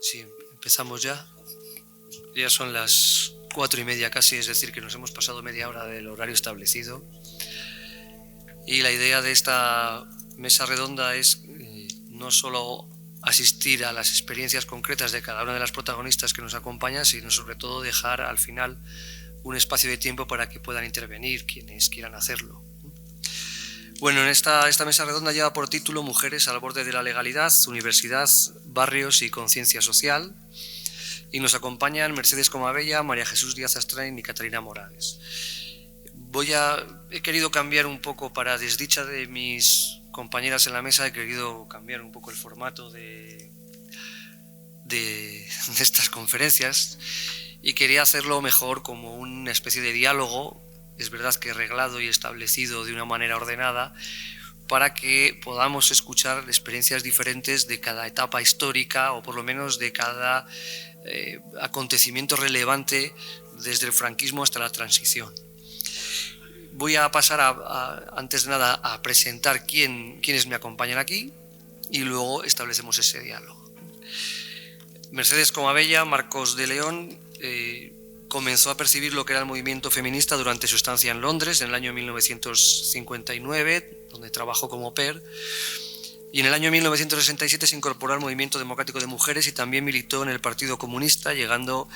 Sí, empezamos ya. Ya son las 4:30 casi, es decir, que nos hemos pasado media hora del horario establecido. Y la idea de esta mesa redonda es no solo asistir a las experiencias concretas de cada una de las protagonistas que nos acompañan, sino sobre todo dejar al final un espacio de tiempo para que puedan intervenir quienes quieran hacerlo. Bueno, esta mesa redonda lleva por título Mujeres al borde de la legalidad, universidad, barrios y conciencia social. Y nos acompañan Mercedes Comabella, María Jesús Díaz Astrain y Catalina Morales. He querido cambiar un poco, para desdicha de mis compañeras en la mesa, he querido cambiar un poco el formato de estas conferencias y quería hacerlo mejor como una especie de diálogo, es verdad que reglado y establecido de una manera ordenada, para que podamos escuchar experiencias diferentes de cada etapa histórica o por lo menos de cada acontecimiento relevante desde el franquismo hasta la transición. Voy a pasar antes de nada a presentar quiénes me acompañan aquí y luego establecemos ese diálogo. Mercedes Comabella, Marcos de León, comenzó a percibir lo que era el movimiento feminista durante su estancia en Londres en el año 1959, donde trabajó como au pair, y en el año 1967 se incorporó al Movimiento Democrático de Mujeres y también militó en el Partido Comunista, llegando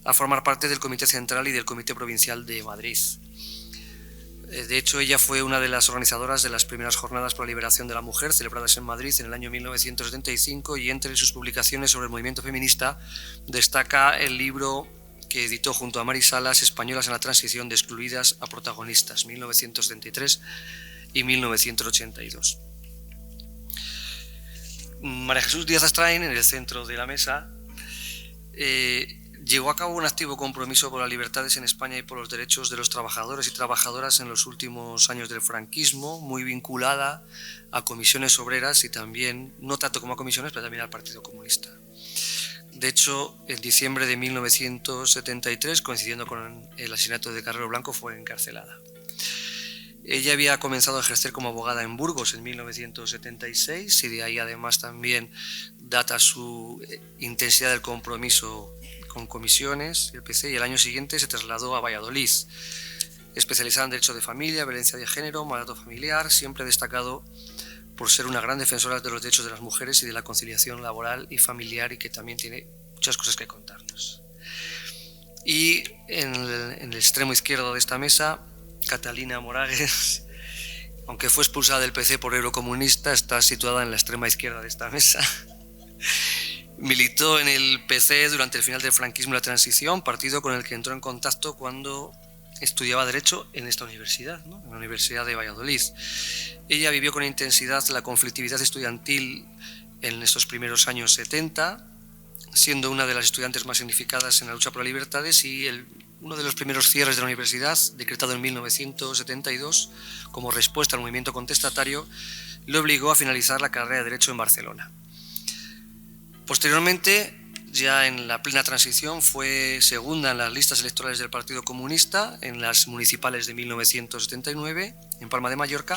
a formar parte del Comité Central y del Comité Provincial de Madrid. De hecho, ella fue una de las organizadoras de las primeras jornadas por la liberación de la mujer celebradas en Madrid en el año 1975, y entre sus publicaciones sobre el movimiento feminista destaca el libro que editó junto a Mari Salas, Españolas en la transición, de excluidas a protagonistas, 1973 y 1982. María Jesús Díaz Astrain, en el centro de la mesa, llevó a cabo un activo compromiso por las libertades en España y por los derechos de los trabajadores y trabajadoras en los últimos años del franquismo, muy vinculada a comisiones obreras y también, no tanto como a comisiones, pero también al Partido Comunista. De hecho, en diciembre de 1973, coincidiendo con el asesinato de Carrero Blanco, fue encarcelada. Ella había comenzado a ejercer como abogada en Burgos en 1976 y de ahí además también data su intensidad del compromiso con comisiones, el PC, y el año siguiente se trasladó a Valladolid, especializada en derecho de familia, violencia de género, maltrato familiar, siempre destacado por ser una gran defensora de los derechos de las mujeres y de la conciliación laboral y familiar, y que también tiene muchas cosas que contarnos. Y en el extremo izquierdo de esta mesa, Catalina Morales, aunque fue expulsada del PC por eurocomunista, está situada en la extrema izquierda de esta mesa. Militó en el PC durante el final del franquismo y la transición, partido con el que entró en contacto cuando estudiaba Derecho en esta universidad, ¿no? En la Universidad de Valladolid. Ella vivió con intensidad la conflictividad estudiantil en estos primeros años 70, siendo una de las estudiantes más significadas en la lucha por las libertades, y uno de los primeros cierres de la universidad, decretado en 1972 como respuesta al movimiento contestatario, le obligó a finalizar la carrera de Derecho en Barcelona. Posteriormente, ya en la plena transición, fue segunda en las listas electorales del Partido Comunista en las municipales de 1979 en Palma de Mallorca,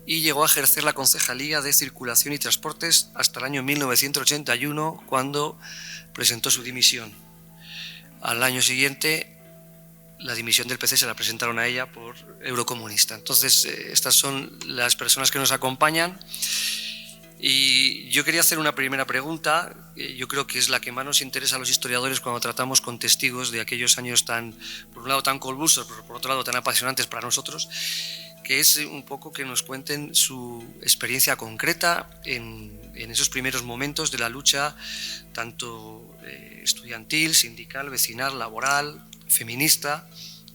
y llegó a ejercer la concejalía de Circulación y Transportes hasta el año 1981, cuando presentó su dimisión. Al año siguiente, la dimisión del PC se la presentaron a ella por eurocomunista. Entonces, estas son las personas que nos acompañan. Y yo quería hacer una primera pregunta, yo creo que es la que más nos interesa a los historiadores cuando tratamos con testigos de aquellos años tan, por un lado, tan convulsos, pero por otro lado tan apasionantes para nosotros, que es un poco que nos cuenten su experiencia concreta en esos primeros momentos de la lucha, tanto estudiantil, sindical, vecinal, laboral, feminista,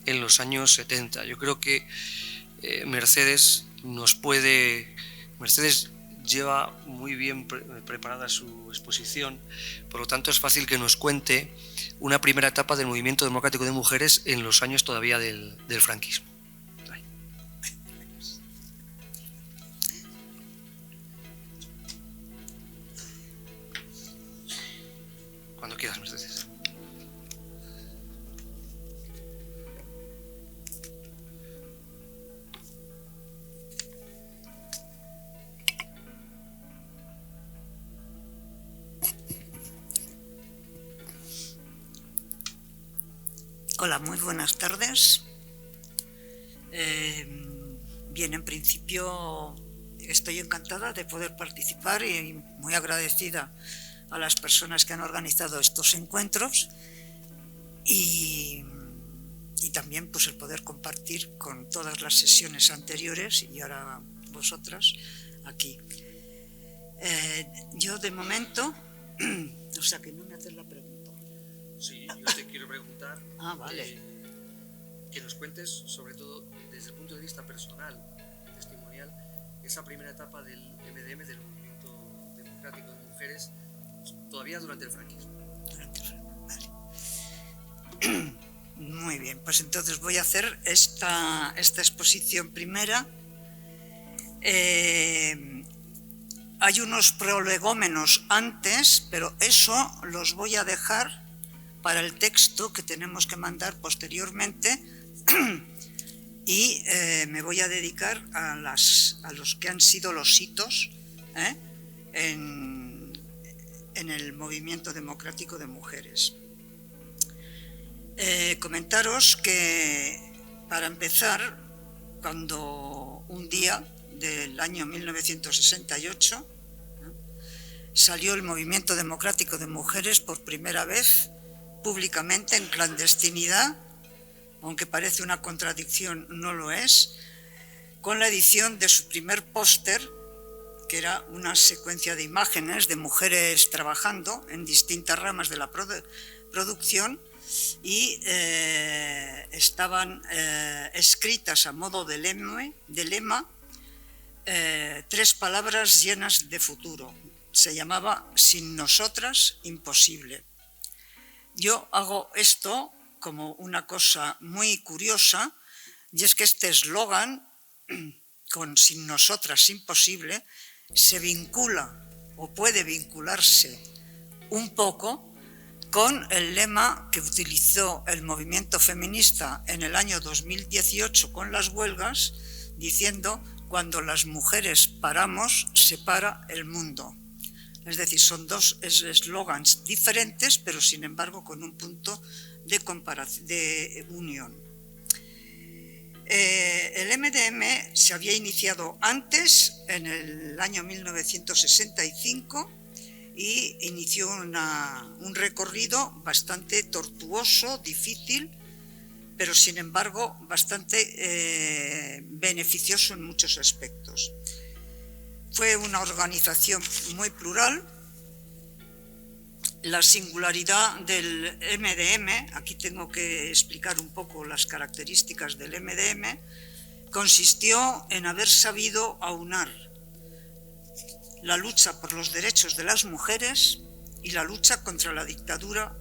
en los años 70. Yo creo que Mercedes lleva muy bien preparada su exposición, por lo tanto es fácil que nos cuente una primera etapa del movimiento democrático de mujeres en los años todavía del franquismo. Cuando quieras, Mercedes. Hola, muy buenas tardes. Bien, en principio estoy encantada de poder participar y muy agradecida a las personas que han organizado estos encuentros y también pues el poder compartir con todas las sesiones anteriores y ahora vosotras aquí. Yo de momento, o sea que no me haces la pregunta. Sí, yo te quiero preguntar Vale. Que nos cuentes, sobre todo desde el punto de vista personal, testimonial, esa primera etapa del MDM, del Movimiento Democrático de Mujeres, todavía durante el franquismo. Vale. Muy bien, pues entonces voy a hacer esta exposición primera. Hay unos prolegómenos antes, pero eso los voy a dejar para el texto que tenemos que mandar posteriormente y me voy a dedicar a los que han sido los hitos en el Movimiento Democrático de Mujeres. Comentaros que, para empezar, cuando un día del año 1968 salió el Movimiento Democrático de Mujeres por primera vez públicamente en clandestinidad, aunque parece una contradicción, no lo es, con la edición de su primer póster, que era una secuencia de imágenes de mujeres trabajando en distintas ramas de la producción y estaban escritas a modo de lema 3 palabras llenas de futuro. Se llamaba "Sin nosotras, imposible". Yo hago esto como una cosa muy curiosa, y es que este eslogan, con "Sin nosotras, imposible", se vincula o puede vincularse un poco con el lema que utilizó el movimiento feminista en el año 2018 con las huelgas, diciendo: "Cuando las mujeres paramos, se para el mundo". Es decir, son dos eslogans diferentes, pero sin embargo con un punto de unión. El MDM se había iniciado antes, en el año 1965, y inició un recorrido bastante tortuoso, difícil, pero sin embargo bastante beneficioso en muchos aspectos. Fue una organización muy plural. La singularidad del MDM, aquí tengo que explicar un poco las características del MDM, consistió en haber sabido aunar la lucha por los derechos de las mujeres y la lucha contra la dictadura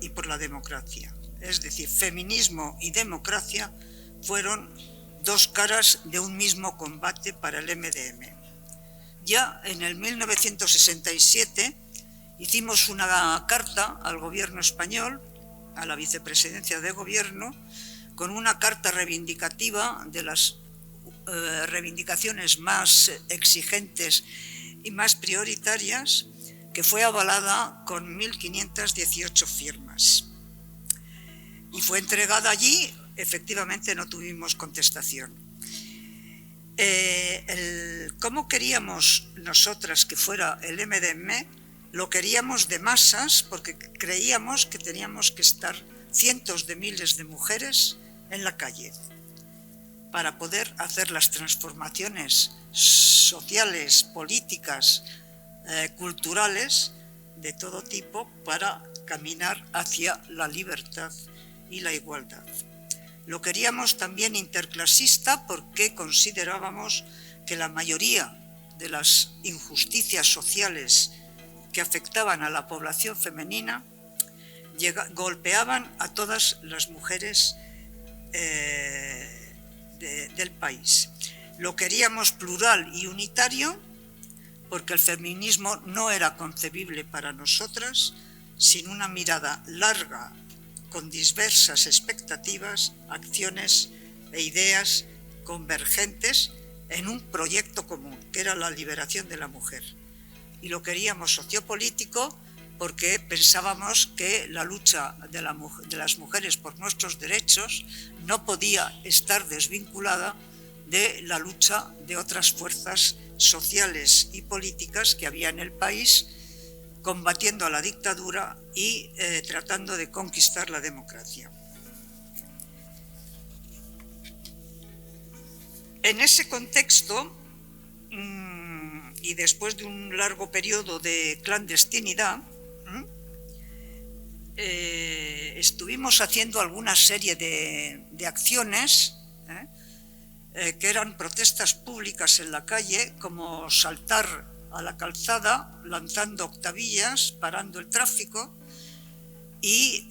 y por la democracia. Es decir, feminismo y democracia fueron 2 caras de un mismo combate para el MDM. Ya en el 1967 hicimos una carta al gobierno español, a la vicepresidencia de gobierno, con una carta reivindicativa de las reivindicaciones más exigentes y más prioritarias, que fue avalada con 1.518 firmas. Y fue entregada allí. Efectivamente no tuvimos contestación. ¿Cómo queríamos nosotras que fuera el MDM? Lo queríamos de masas, porque creíamos que teníamos que estar cientos de miles de mujeres en la calle para poder hacer las transformaciones sociales, políticas, culturales de todo tipo para caminar hacia la libertad y la igualdad. Lo queríamos también interclasista, porque considerábamos que la mayoría de las injusticias sociales que afectaban a la población femenina golpeaban a todas las mujeres del país. Lo queríamos plural y unitario, porque el feminismo no era concebible para nosotras sin una mirada larga, con diversas expectativas, acciones e ideas convergentes en un proyecto común, que era la liberación de la mujer. Y lo queríamos sociopolítico, porque pensábamos que la lucha de las mujeres por nuestros derechos no podía estar desvinculada de la lucha de otras fuerzas sociales y políticas que había en el país, combatiendo a la dictadura y tratando de conquistar la democracia. En ese contexto, y después de un largo periodo de clandestinidad, estuvimos haciendo alguna serie de acciones que eran protestas públicas en la calle, como saltar a la calzada, lanzando octavillas, parando el tráfico, y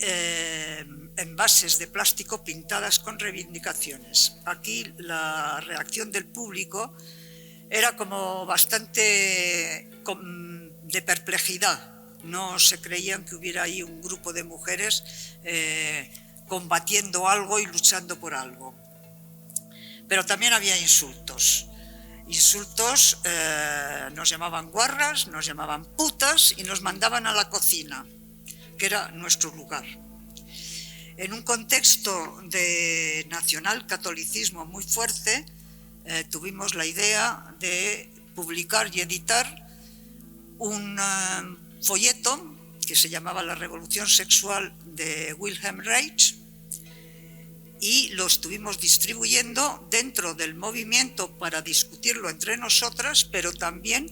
envases de plástico pintadas con reivindicaciones. Aquí la reacción del público era como bastante de perplejidad. No se creían que hubiera ahí un grupo de mujeres combatiendo algo y luchando por algo. Pero también había insultos. Insultos, nos llamaban guarras, nos llamaban putas y nos mandaban a la cocina, que era nuestro lugar. En un contexto de nacionalcatolicismo muy fuerte, tuvimos la idea de publicar y editar un folleto que se llamaba La Revolución Sexual de Wilhelm Reich, y lo estuvimos distribuyendo dentro del movimiento para discutirlo entre nosotras, pero también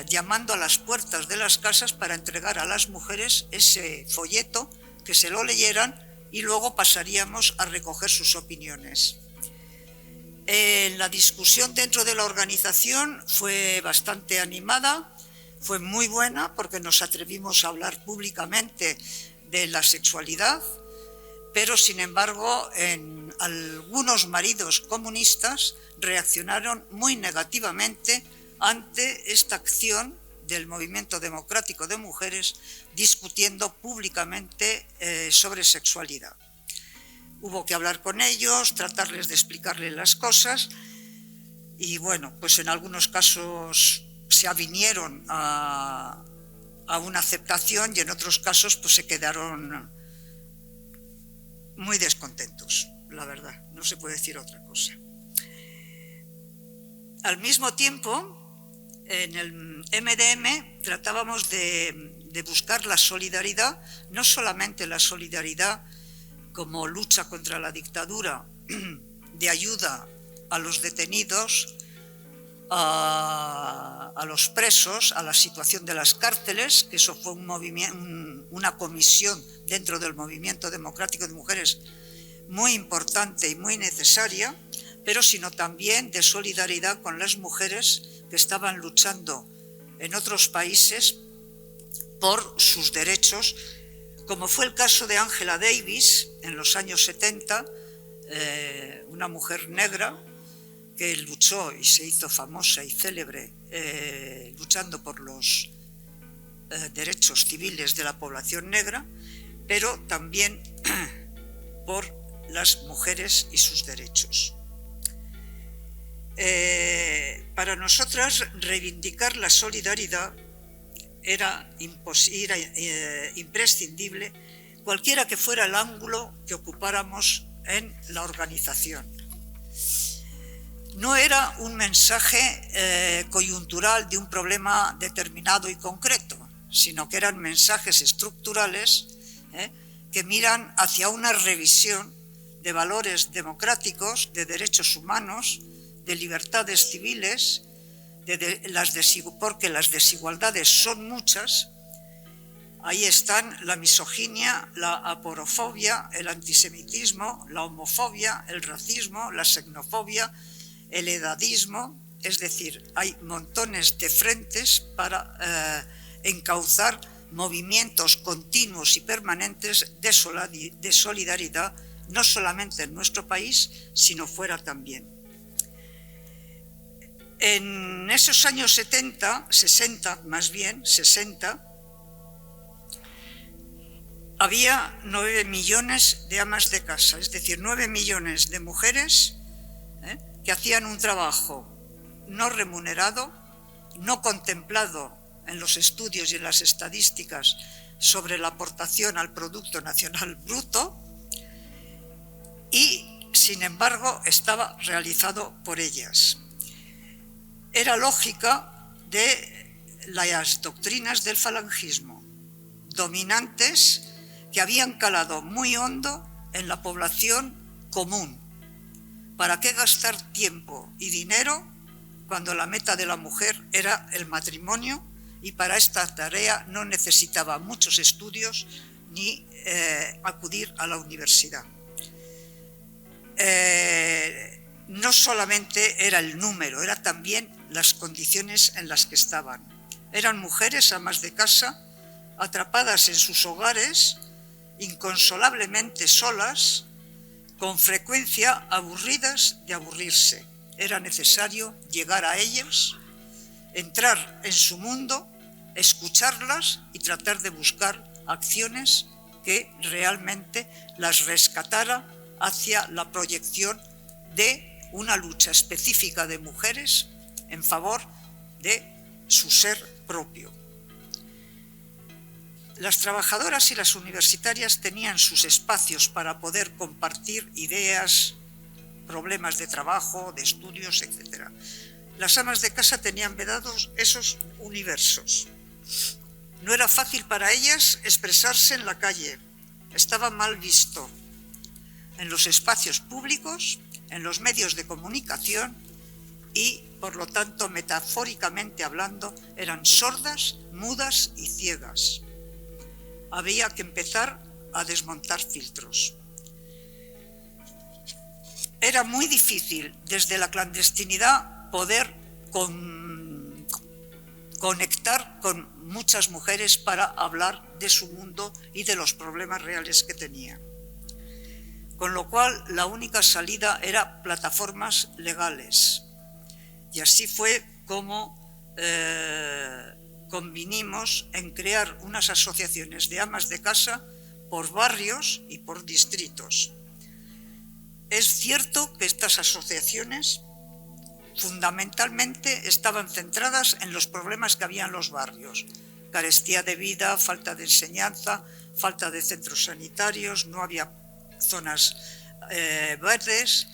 llamando a las puertas de las casas para entregar a las mujeres ese folleto, que se lo leyeran y luego pasaríamos a recoger sus opiniones. La discusión dentro de la organización fue bastante animada, fue muy buena porque nos atrevimos a hablar públicamente de la sexualidad, pero sin embargo algunos maridos comunistas reaccionaron muy negativamente ante esta acción del Movimiento Democrático de Mujeres discutiendo públicamente sobre sexualidad. Hubo que hablar con ellos, tratarles de explicarles las cosas y bueno, pues en algunos casos se avinieron a una aceptación y en otros casos pues se quedaron muy descontentos, la verdad, no se puede decir otra cosa. Al mismo tiempo, en el MDM tratábamos de buscar la solidaridad, no solamente la solidaridad como lucha contra la dictadura, de ayuda a los detenidos, a los presos, a la situación de las cárceles, que eso fue una comisión dentro del Movimiento Democrático de Mujeres muy importante y muy necesaria, pero sino también de solidaridad con las mujeres que estaban luchando en otros países por sus derechos, como fue el caso de Angela Davis en los años 70, una mujer negra que luchó y se hizo famosa y célebre luchando por los derechos civiles de la población negra, pero también por las mujeres y sus derechos. Para nosotras reivindicar la solidaridad era imprescindible, cualquiera que fuera el ángulo que ocupáramos en la organización. No era un mensaje coyuntural de un problema determinado y concreto, sino que eran mensajes estructurales que miran hacia una revisión de valores democráticos, de derechos humanos, de libertades civiles, porque las desigualdades son muchas. Ahí están la misoginia, la aporofobia, el antisemitismo, la homofobia, el racismo, la xenofobia, el edadismo, es decir, hay montones de frentes para encauzar movimientos continuos y permanentes de solidaridad, no solamente en nuestro país, sino fuera también. En esos años 60, había 9 millones de amas de casa, es decir, 9 millones de mujeres que hacían un trabajo no remunerado, no contemplado en los estudios y en las estadísticas sobre la aportación al Producto Nacional Bruto y, sin embargo, estaba realizado por ellas. Era lógica de las doctrinas del falangismo, dominantes que habían calado muy hondo en la población común. ¿Para qué gastar tiempo y dinero cuando la meta de la mujer era el matrimonio y para esta tarea no necesitaba muchos estudios ni acudir a la universidad? No solamente era el número, era también las condiciones en las que estaban. Eran mujeres amas de casa, atrapadas en sus hogares, inconsolablemente solas, con frecuencia aburridas de aburrirse. Era necesario llegar a ellas, entrar en su mundo, escucharlas y tratar de buscar acciones que realmente las rescatara hacia la proyección de una lucha específica de mujeres en favor de su ser propio. Las trabajadoras y las universitarias tenían sus espacios para poder compartir ideas, problemas de trabajo, de estudios, etc. Las amas de casa tenían vedados esos universos. No era fácil para ellas expresarse en la calle, estaba mal visto. En los espacios públicos, en los medios de comunicación y, por lo tanto, metafóricamente hablando, eran sordas, mudas y ciegas. Había que empezar a desmontar filtros. Era muy difícil desde la clandestinidad poder conectar con muchas mujeres para hablar de su mundo y de los problemas reales que tenían. Con lo cual, la única salida era plataformas legales. Y así fue como convinimos en crear unas asociaciones de amas de casa por barrios y por distritos. Es cierto que estas asociaciones fundamentalmente estaban centradas en los problemas que había en los barrios: carestía de vida, falta de enseñanza, falta de centros sanitarios, no había zonas verdes,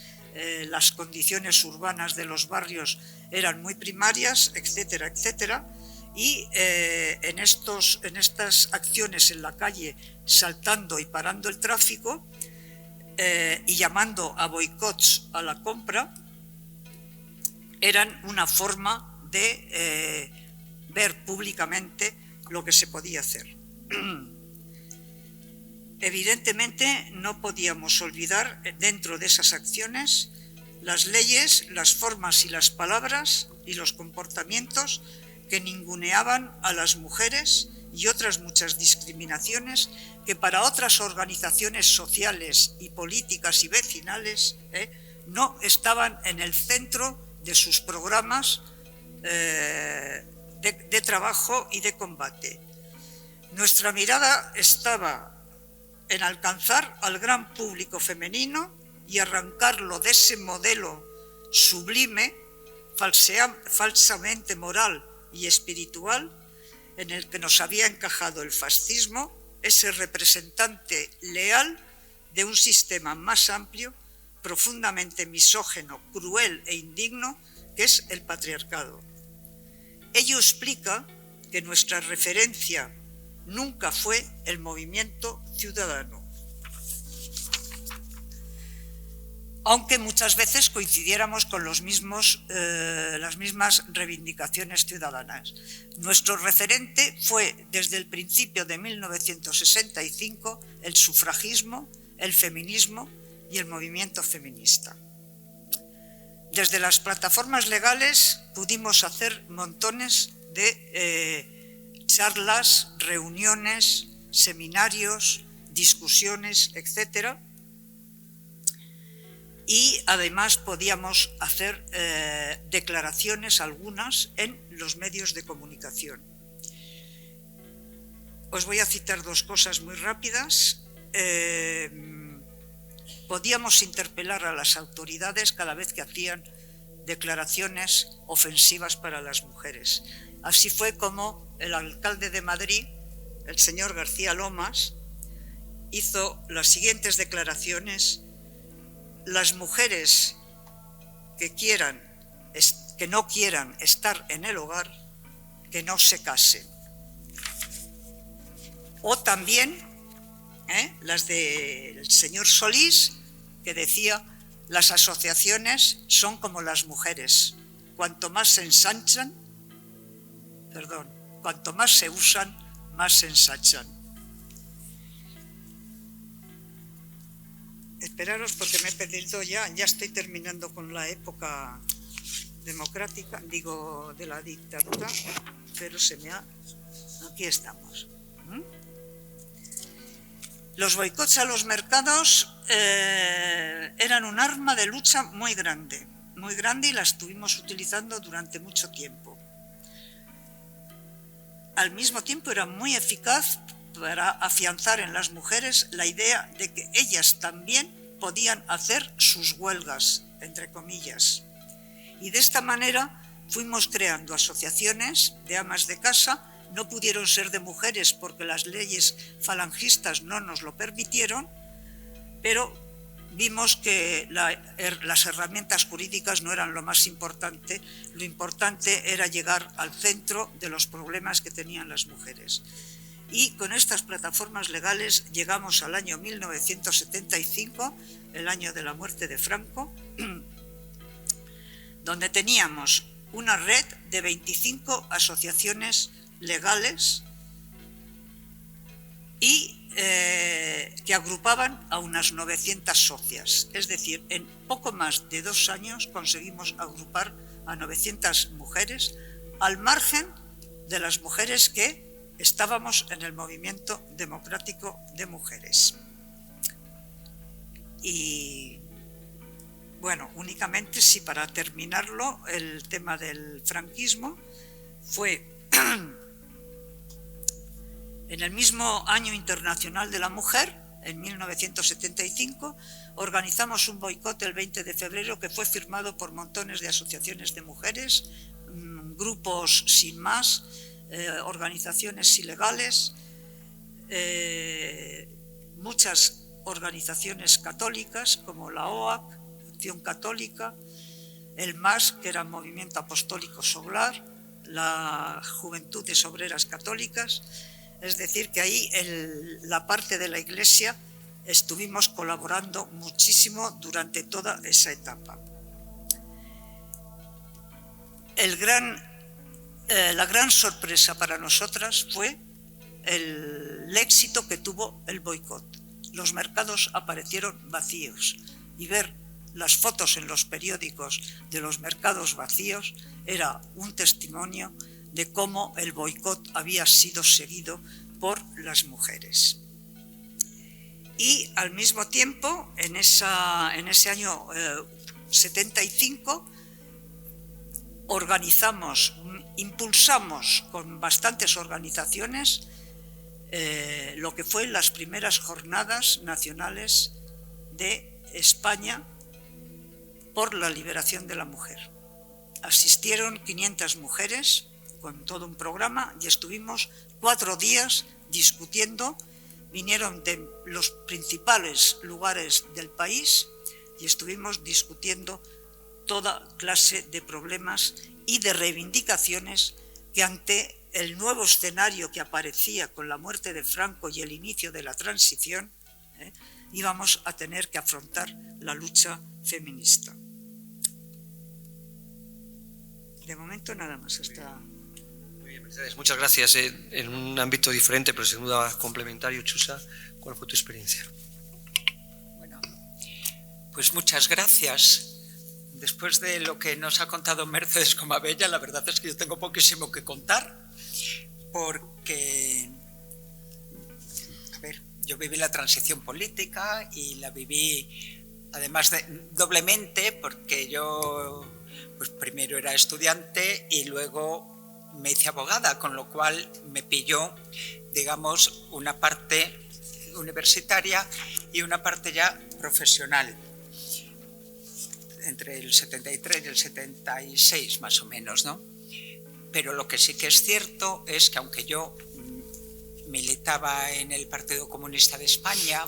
las condiciones urbanas de los barrios eran muy primarias, etcétera, etcétera. Y en estas acciones en la calle, saltando y parando el tráfico y llamando a boicots a la compra, eran una forma de ver públicamente lo que se podía hacer. Evidentemente no podíamos olvidar dentro de esas acciones las leyes, las formas y las palabras y los comportamientos que ninguneaban a las mujeres y otras muchas discriminaciones que para otras organizaciones sociales y políticas y vecinales no estaban en el centro de sus programas de trabajo y de combate. Nuestra mirada estaba en alcanzar al gran público femenino y arrancarlo de ese modelo sublime, falsamente moral y espiritual, en el que nos había encajado el fascismo, ese representante leal de un sistema más amplio, profundamente misógino, cruel e indigno, que es el patriarcado. Ello explica que nuestra referencia nunca fue el movimiento ciudadano, aunque muchas veces coincidiéramos con las mismas reivindicaciones ciudadanas. Nuestro referente fue, desde el principio de 1965, el sufragismo, el feminismo y el movimiento feminista. Desde las plataformas legales pudimos hacer montones de charlas, reuniones, seminarios, discusiones, etc. Y además podíamos hacer declaraciones, algunas, en los medios de comunicación. Os voy a citar dos cosas muy rápidas. Podíamos interpelar a las autoridades cada vez que hacían declaraciones ofensivas para las mujeres. Así fue como el alcalde de Madrid, el señor García Lomas, hizo las siguientes declaraciones: las mujeres que no quieran estar en el hogar, que no se casen. O también las del señor Solís, que decía: las asociaciones son como las mujeres, cuanto más se usan, más se ensachan. Esperaros, porque me he perdido ya estoy terminando con la época democrática, digo, de la dictadura, pero aquí estamos. Los boicots a los mercados eran un arma de lucha muy grande, y la estuvimos utilizando durante mucho tiempo. Al mismo tiempo era muy eficaz para afianzar en las mujeres la idea de que ellas también podían hacer sus huelgas, entre comillas. Y de esta manera fuimos creando asociaciones de amas de casa. No pudieron ser de mujeres porque las leyes falangistas no nos lo permitieron, pero vimos que las herramientas jurídicas no eran lo más importante. Lo importante era llegar al centro de los problemas que tenían las mujeres. Y con estas plataformas legales llegamos al año 1975, el año de la muerte de Franco, donde teníamos una red de 25 asociaciones legales y que agrupaban a unas 900 socias. Es decir, en poco más de 2 años conseguimos agrupar a 900 mujeres, al margen de las mujeres que estábamos en el movimiento democrático de mujeres. Y bueno, únicamente, sí, para terminarlo, el tema del franquismo fue en el mismo año internacional de la mujer, en 1975, organizamos un boicot el 20 de febrero que fue firmado por montones de asociaciones de mujeres, grupos sin más, organizaciones ilegales, muchas organizaciones católicas como la OAC, Acción Católica, el MAS, que era Movimiento Apostólico Soglar, la Juventudes Obreras Católicas. Es decir, que ahí la parte de la Iglesia estuvimos colaborando muchísimo durante toda esa etapa. La gran sorpresa para nosotras fue el éxito que tuvo el boicot. Los mercados aparecieron vacíos y ver las fotos en los periódicos de los mercados vacíos era un testimonio de cómo el boicot había sido seguido por las mujeres. Y al mismo tiempo, en ese año 75, impulsamos con bastantes organizaciones lo que fue las primeras jornadas nacionales de España por la liberación de la mujer. Asistieron 500 mujeres con todo un programa y estuvimos 4 días discutiendo. Vinieron de los principales lugares del país y estuvimos discutiendo toda clase de problemas y de reivindicaciones que ante el nuevo escenario que aparecía con la muerte de Franco y el inicio de la transición, íbamos a tener que afrontar la lucha feminista. De momento nada más. Muy bien, Mercedes, muchas gracias. En un ámbito diferente, pero sin duda complementario, Chusa, ¿cuál fue tu experiencia? Bueno, pues muchas gracias. Después de lo que nos ha contado Mercedes Comabella, la verdad es que yo tengo poquísimo que contar, porque, a ver, yo viví la transición política y la viví además doblemente, porque yo pues primero era estudiante y luego me hice abogada, con lo cual me pilló, digamos, una parte universitaria y una parte ya profesional, entre el 73 y el 76 más o menos, ¿no? pero lo que sí que es cierto es que aunque yo militaba en el Partido Comunista de España,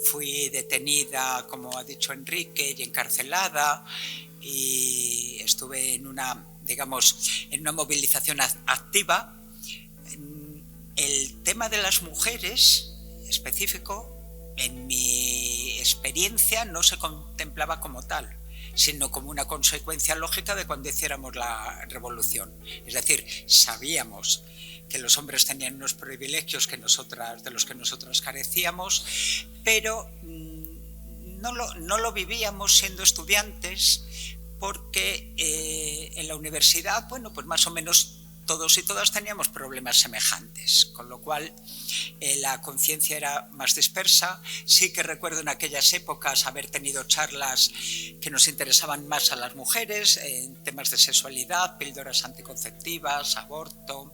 fui detenida, como ha dicho Enrique, y encarcelada, y estuve en una, digamos, en una movilización activa. El tema de las mujeres específico, en mi experiencia, no se contemplaba como tal, sino como una consecuencia lógica de cuando hiciéramos la revolución. Es decir, sabíamos que los hombres tenían unos privilegios que de los que nosotras carecíamos, pero no lo vivíamos siendo estudiantes, porque en la universidad, bueno, pues más o menos todos y todas teníamos problemas semejantes, con lo cual la conciencia era más dispersa. Sí que recuerdo en aquellas épocas haber tenido charlas que nos interesaban más a las mujeres, en temas de sexualidad, píldoras anticonceptivas, aborto.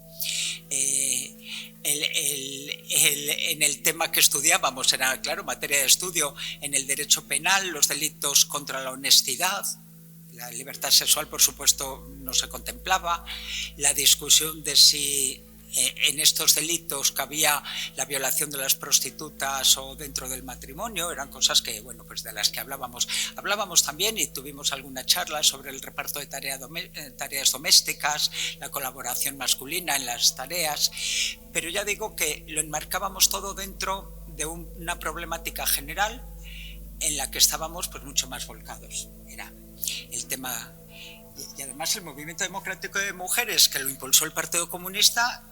En el tema que estudiábamos era, claro, materia de estudio en el derecho penal, los delitos contra la honestidad. La libertad sexual, por supuesto, no se contemplaba. La discusión de si en estos delitos cabía la violación de las prostitutas o dentro del matrimonio, eran cosas que, bueno, pues de las que hablábamos. Hablábamos también y tuvimos alguna charla sobre el reparto de tareas domésticas, la colaboración masculina en las tareas, pero ya digo que lo enmarcábamos todo dentro de una problemática general en la que estábamos pues mucho más volcados. Era el tema, y además el movimiento democrático de mujeres que lo impulsó el Partido Comunista,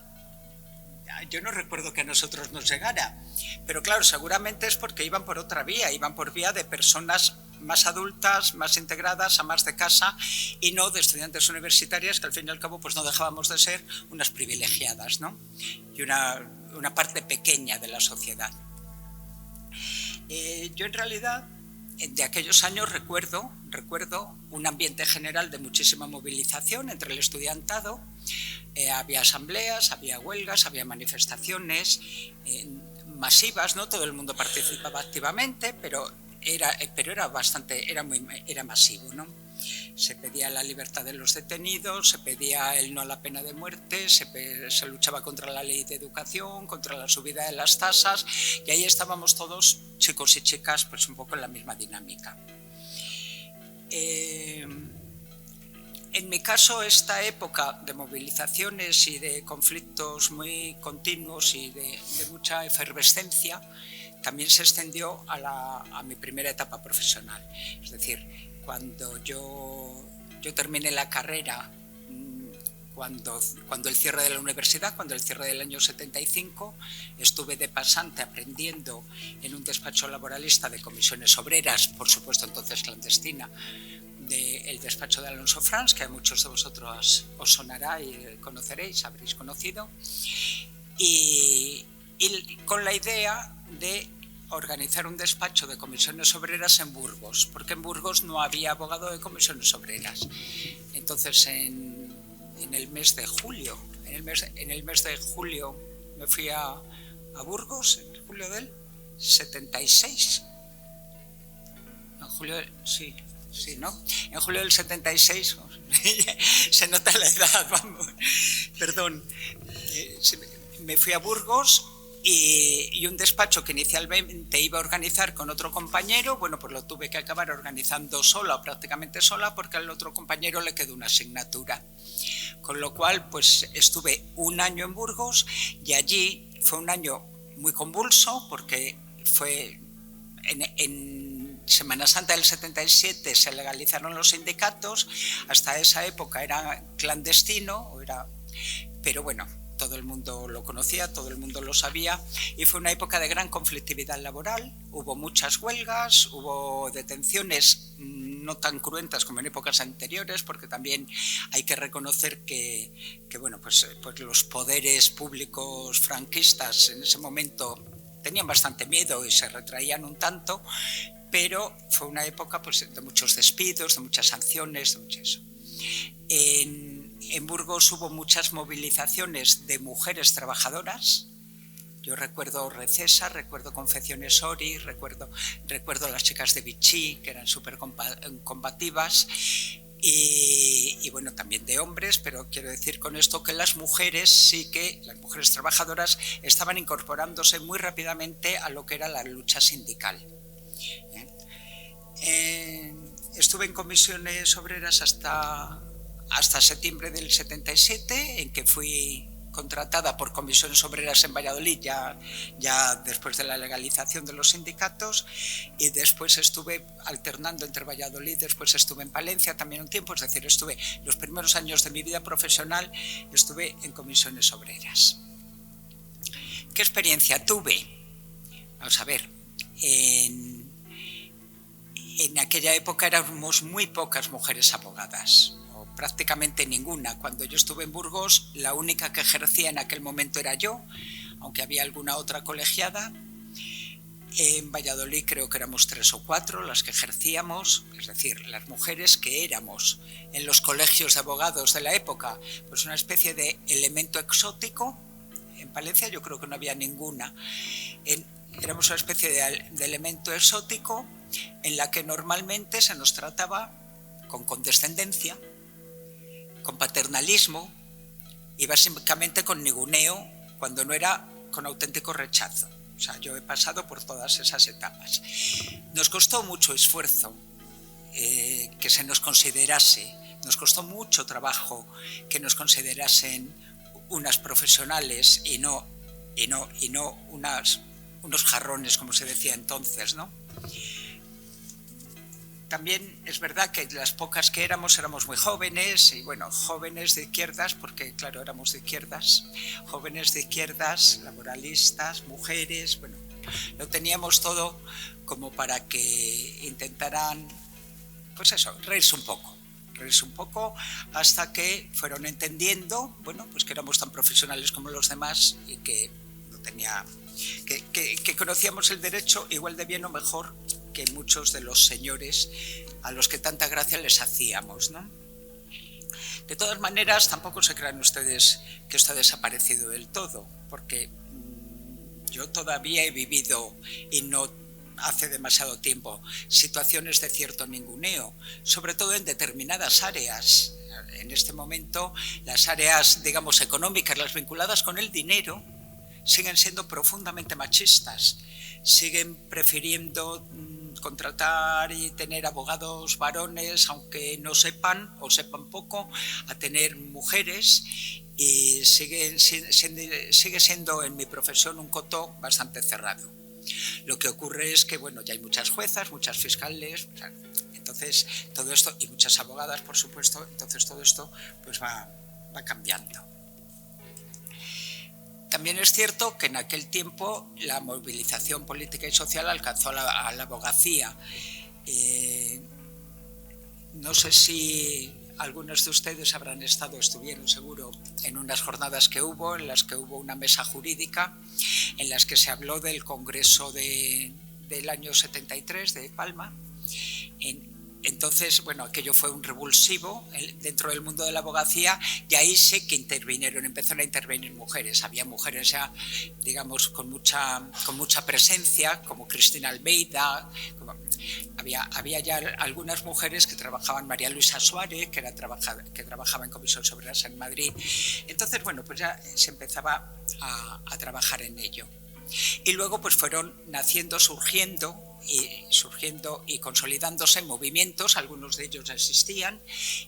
yo no recuerdo que a nosotros nos llegara, pero claro, seguramente es porque iban por otra vía, iban por vía de personas más adultas, más integradas, amas de casa, y no de estudiantes universitarias que al fin y al cabo pues no dejábamos de ser unas privilegiadas, ¿no? Y una parte pequeña de la sociedad. Yo en realidad de aquellos años recuerdo un ambiente general de muchísima movilización entre el estudiantado. Había asambleas, había huelgas, había manifestaciones masivas, ¿no? Todo el mundo participaba activamente, pero era masivo, ¿no? Se pedía la libertad de los detenidos, se pedía el no a la pena de muerte, se luchaba contra la ley de educación, contra la subida de las tasas, y ahí estábamos todos, chicos y chicas, pues un poco en la misma dinámica. En mi caso, esta época de movilizaciones y de conflictos muy continuos y de mucha efervescencia también se extendió a mi primera etapa profesional. Es decir, cuando yo terminé la carrera, cuando el cierre de la universidad, cuando el cierre del año 75, estuve de pasante aprendiendo en un despacho laboralista de comisiones obreras, por supuesto entonces clandestina, del despacho de Alonso Franz, que a muchos de vosotros os sonará y conoceréis, habréis conocido, y con la idea de organizar un despacho de comisiones obreras en Burgos, porque en Burgos no había abogado de comisiones obreras. Entonces, en el mes de julio, me fui a Burgos, en julio del 76. En julio, sí, ¿no? En julio del 76, se nota la edad, vamos, perdón. Me fui a Burgos y un despacho que inicialmente iba a organizar con otro compañero, bueno, pues lo tuve que acabar organizando sola, prácticamente sola, porque al otro compañero le quedó una asignatura. Con lo cual, pues estuve un año en Burgos y allí fue un año muy convulso porque fue en Semana Santa del 77 se legalizaron los sindicatos, hasta esa época era clandestino, pero bueno, todo el mundo lo conocía, todo el mundo lo sabía, y fue una época de gran conflictividad laboral. Hubo muchas huelgas, hubo detenciones no tan cruentas como en épocas anteriores, porque también hay que reconocer que bueno, pues los poderes públicos franquistas en ese momento tenían bastante miedo y se retraían un tanto, pero fue una época pues de muchos despidos, de muchas sanciones, de mucho eso. En Burgos hubo muchas movilizaciones de mujeres trabajadoras. Yo recuerdo Recesa, recuerdo Confecciones Ori, recuerdo las chicas de Vichy, que eran súper combativas. y bueno, también de hombres, pero quiero decir con esto que las mujeres las mujeres trabajadoras estaban incorporándose muy rápidamente a lo que era la lucha sindical. Estuve en comisiones obreras hasta septiembre del 77, en que fui contratada por comisiones obreras en Valladolid ya después de la legalización de los sindicatos, y después estuve alternando entre Valladolid, después estuve en Palencia también un tiempo, es decir, estuve los primeros años de mi vida profesional estuve en comisiones obreras. ¿Qué experiencia tuve? Vamos a ver, en aquella época éramos muy pocas mujeres abogadas, prácticamente ninguna. Cuando yo estuve en Burgos, la única que ejercía en aquel momento era yo, aunque había alguna otra colegiada. En Valladolid creo que éramos 3 o 4 las que ejercíamos, es decir, las mujeres que éramos en los colegios de abogados de la época, pues una especie de elemento exótico. En Palencia yo creo que no había ninguna. Éramos una especie de elemento exótico en la que normalmente se nos trataba con condescendencia, con paternalismo y básicamente con ninguneo, cuando no era con auténtico rechazo. O sea, yo he pasado por todas esas etapas. Nos costó mucho esfuerzo que se nos considerase, nos costó mucho trabajo que nos considerasen unas profesionales y no unos jarrones, como se decía entonces, ¿no? También es verdad que las pocas que éramos muy jóvenes, y bueno, jóvenes de izquierdas, porque claro, éramos de izquierdas, jóvenes de izquierdas, laboralistas, mujeres, bueno, lo teníamos todo como para que intentaran, pues eso, reírse un poco, hasta que fueron entendiendo, bueno, pues que éramos tan profesionales como los demás y que no tenía, que conocíamos el derecho igual de bien o mejor que muchos de los señores a los que tanta gracia les hacíamos, ¿no? De todas maneras, tampoco se crean ustedes que esto ha desaparecido del todo, porque yo todavía he vivido, y no hace demasiado tiempo, situaciones de cierto ninguneo, sobre todo en determinadas áreas. En este momento, las áreas, digamos, económicas, las vinculadas con el dinero, siguen siendo profundamente machistas, siguen prefiriendo contratar y tener abogados varones, aunque no sepan o sepan poco, a tener mujeres, y sigue siendo en mi profesión un coto bastante cerrado. Lo que ocurre es que, bueno, ya hay muchas juezas, muchas fiscales, o sea, entonces todo esto, y muchas abogadas, por supuesto, entonces todo esto pues va cambiando. También es cierto que en aquel tiempo la movilización política y social alcanzó a la abogacía. No sé si algunos de ustedes estuvieron seguro en unas jornadas que hubo, en las que hubo una mesa jurídica, en las que se habló del Congreso del año 73 de Palma. Entonces, bueno, aquello fue un revulsivo dentro del mundo de la abogacía, y ahí sí que empezaron a intervenir mujeres. Había mujeres ya, digamos, con mucha presencia, como Cristina Almeida, había ya algunas mujeres que trabajaban, María Luisa Suárez, que trabajaba en comisiones obreras en Madrid. Entonces, bueno, pues ya se empezaba a trabajar en ello. Y luego pues fueron surgiendo y consolidándose movimientos, algunos de ellos ya existían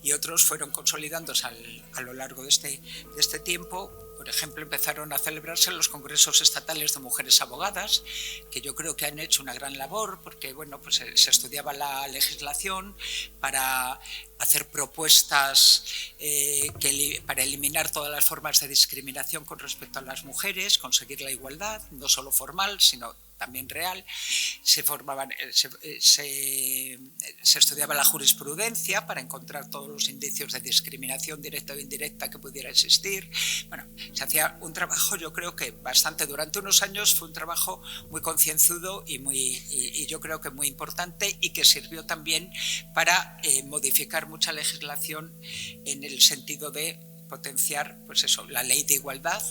y otros fueron consolidándose a lo largo de este tiempo. Por ejemplo, empezaron a celebrarse los congresos estatales de mujeres abogadas, que yo creo que han hecho una gran labor, porque bueno, pues se estudiaba la legislación para hacer propuestas para eliminar todas las formas de discriminación con respecto a las mujeres, conseguir la igualdad, no solo formal, sino también real. Se estudiaba la jurisprudencia para encontrar todos los indicios de discriminación directa o indirecta que pudiera existir. Bueno, se hacía un trabajo, yo creo que durante unos años fue un trabajo muy concienzudo y yo creo que muy importante, y que sirvió también para modificar mucha legislación en el sentido de potenciar, pues eso, la ley de igualdad.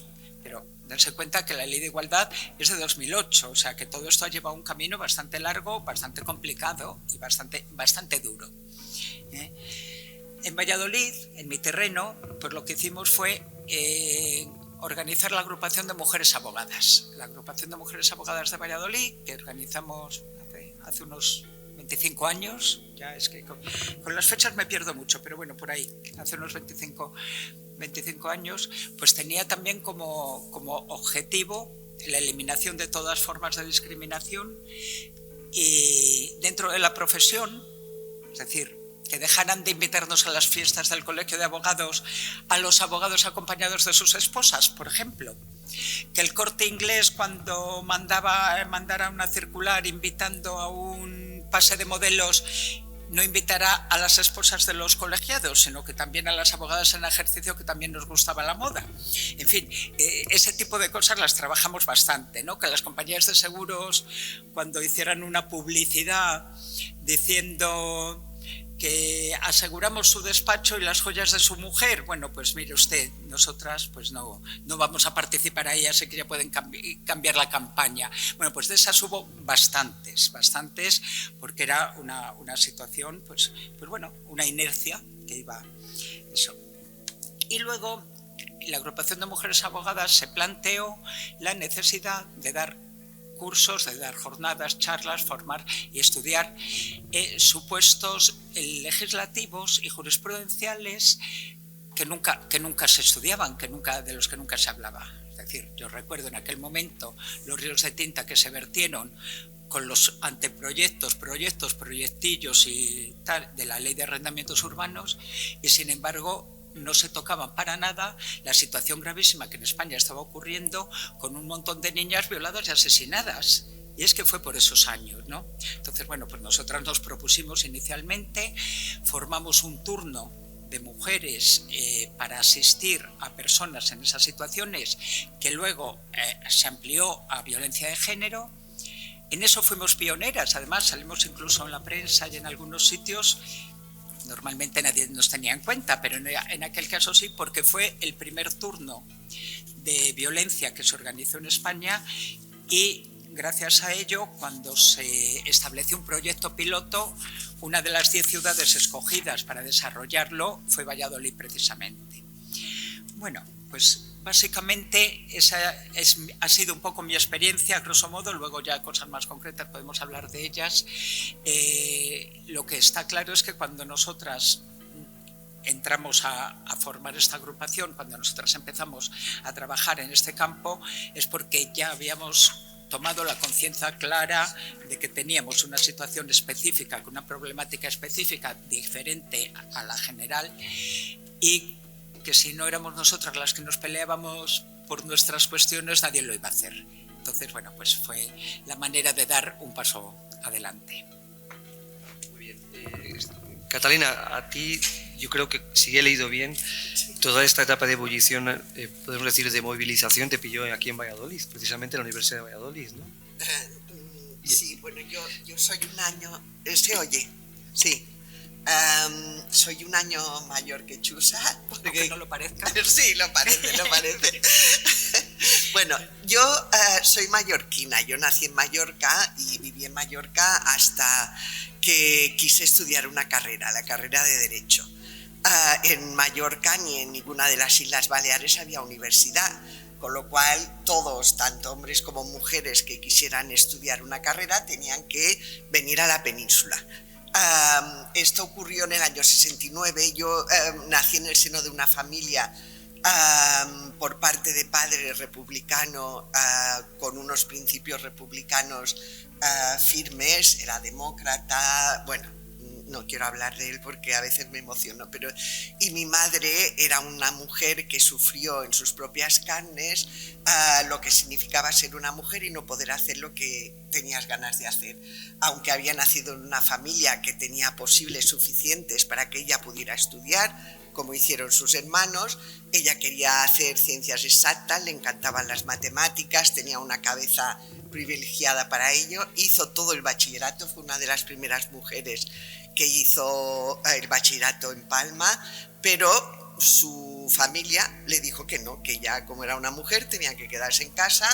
Pero darse cuenta que la ley de igualdad es de 2008, o sea que todo esto ha llevado un camino bastante largo, bastante complicado y bastante duro. en Valladolid, en mi terreno, pues lo que hicimos fue organizar la agrupación de mujeres abogadas. La agrupación de mujeres abogadas de Valladolid, que organizamos hace unos 25 años, ya es que con las fechas me pierdo mucho, pero bueno, por ahí, hace unos 25 años, pues tenía también como objetivo la eliminación de todas formas de discriminación y dentro de la profesión, es decir, que dejaran de invitarnos a las fiestas del Colegio de Abogados a los abogados acompañados de sus esposas, por ejemplo. Que el Corte Inglés, cuando mandara una circular invitando a un pase de modelos, no invitará a las esposas de los colegiados, sino que también a las abogadas en ejercicio, que también nos gustaba la moda. En fin, ese tipo de cosas las trabajamos bastante, ¿no? Que las compañías de seguros, cuando hicieran una publicidad diciendo que aseguramos su despacho y las joyas de su mujer, bueno, pues mire usted, nosotras pues no vamos a participar ahí, así que ya pueden cambiar la campaña. Bueno, pues de esas hubo bastantes, porque era una situación, pues bueno, una inercia que iba eso. Y luego la agrupación de mujeres abogadas se planteó la necesidad de dar cursos, de dar jornadas, charlas, formar y estudiar supuestos legislativos y jurisprudenciales que nunca se estudiaban, de los que nunca se hablaba. Es decir, yo recuerdo en aquel momento los ríos de tinta que se vertieron con los anteproyectos, proyectillos y tal de la Ley de Arrendamientos Urbanos, y sin embargo no se tocaban para nada la situación gravísima que en España estaba ocurriendo con un montón de niñas violadas y asesinadas. Y es que fue por esos años, ¿no? Entonces, bueno, pues nosotras nos propusimos inicialmente, formamos un turno de mujeres para asistir a personas en esas situaciones, que luego se amplió a violencia de género. En eso fuimos pioneras, además salimos incluso en la prensa y en algunos sitios. Normalmente nadie nos tenía en cuenta, pero en aquel caso sí, porque fue el primer turno de violencia que se organizó en España y gracias a ello, cuando se estableció un proyecto piloto, una de las 10 ciudades escogidas para desarrollarlo fue Valladolid precisamente. Bueno, pues básicamente esa ha sido un poco mi experiencia, a grosso modo, luego ya cosas más concretas podemos hablar de ellas. Lo que está claro es que cuando nosotras entramos a formar esta agrupación, cuando nosotras empezamos a trabajar en este campo, es porque ya habíamos tomado la conciencia clara de que teníamos una situación específica, con una problemática específica diferente a la general, y que si no éramos nosotras las que nos peleábamos por nuestras cuestiones, nadie lo iba a hacer. Entonces, bueno, pues fue la manera de dar un paso adelante. Muy bien. Catalina, a ti, yo creo que si he leído bien, toda esta etapa de ebullición, podemos decir de movilización, te pilló aquí en Valladolid, precisamente en la Universidad de Valladolid, ¿no? Sí, bueno, yo soy un año... ¿Se oye? Sí. Soy un año mayor que Chusa. Porque... Aunque no lo parezca. Sí, lo parece. Bueno, yo soy mallorquina. Yo nací en Mallorca y viví en Mallorca hasta que quise estudiar una carrera, la carrera de Derecho. En Mallorca ni en ninguna de las Islas Baleares había universidad, con lo cual todos, tanto hombres como mujeres que quisieran estudiar una carrera, tenían que venir a la península. Esto ocurrió en el año 69. Yo nací en el seno de una familia por parte de padre republicano, con unos principios republicanos firmes, era demócrata, bueno, no quiero hablar de él porque a veces me emociono, pero y mi madre era una mujer que sufrió en sus propias carnes lo que significaba ser una mujer y no poder hacer lo que tenías ganas de hacer. Aunque había nacido en una familia que tenía posibles suficientes para que ella pudiera estudiar, como hicieron sus hermanos, ella quería hacer ciencias exactas, le encantaban las matemáticas, tenía una cabeza privilegiada para ello, hizo todo el bachillerato, fue una de las primeras mujeres que hizo el bachillerato en Palma, pero su familia le dijo que no, que ella, como era una mujer, tenía que quedarse en casa,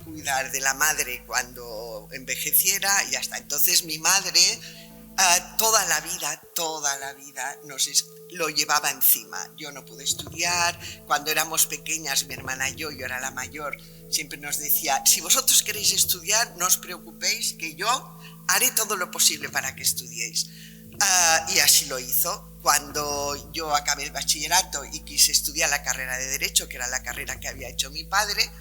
cuidar de la madre cuando envejeciera y ya está. Entonces mi madre toda la vida lo llevaba encima. Yo no pude estudiar. Cuando éramos pequeñas, mi hermana y yo era la mayor, siempre nos decía, si vosotros queréis estudiar, no os preocupéis, que yo haré todo lo posible para que estudiéis. Y así lo hizo. Cuando yo acabé el bachillerato y quise estudiar la carrera de Derecho, que era la carrera que había hecho mi padre,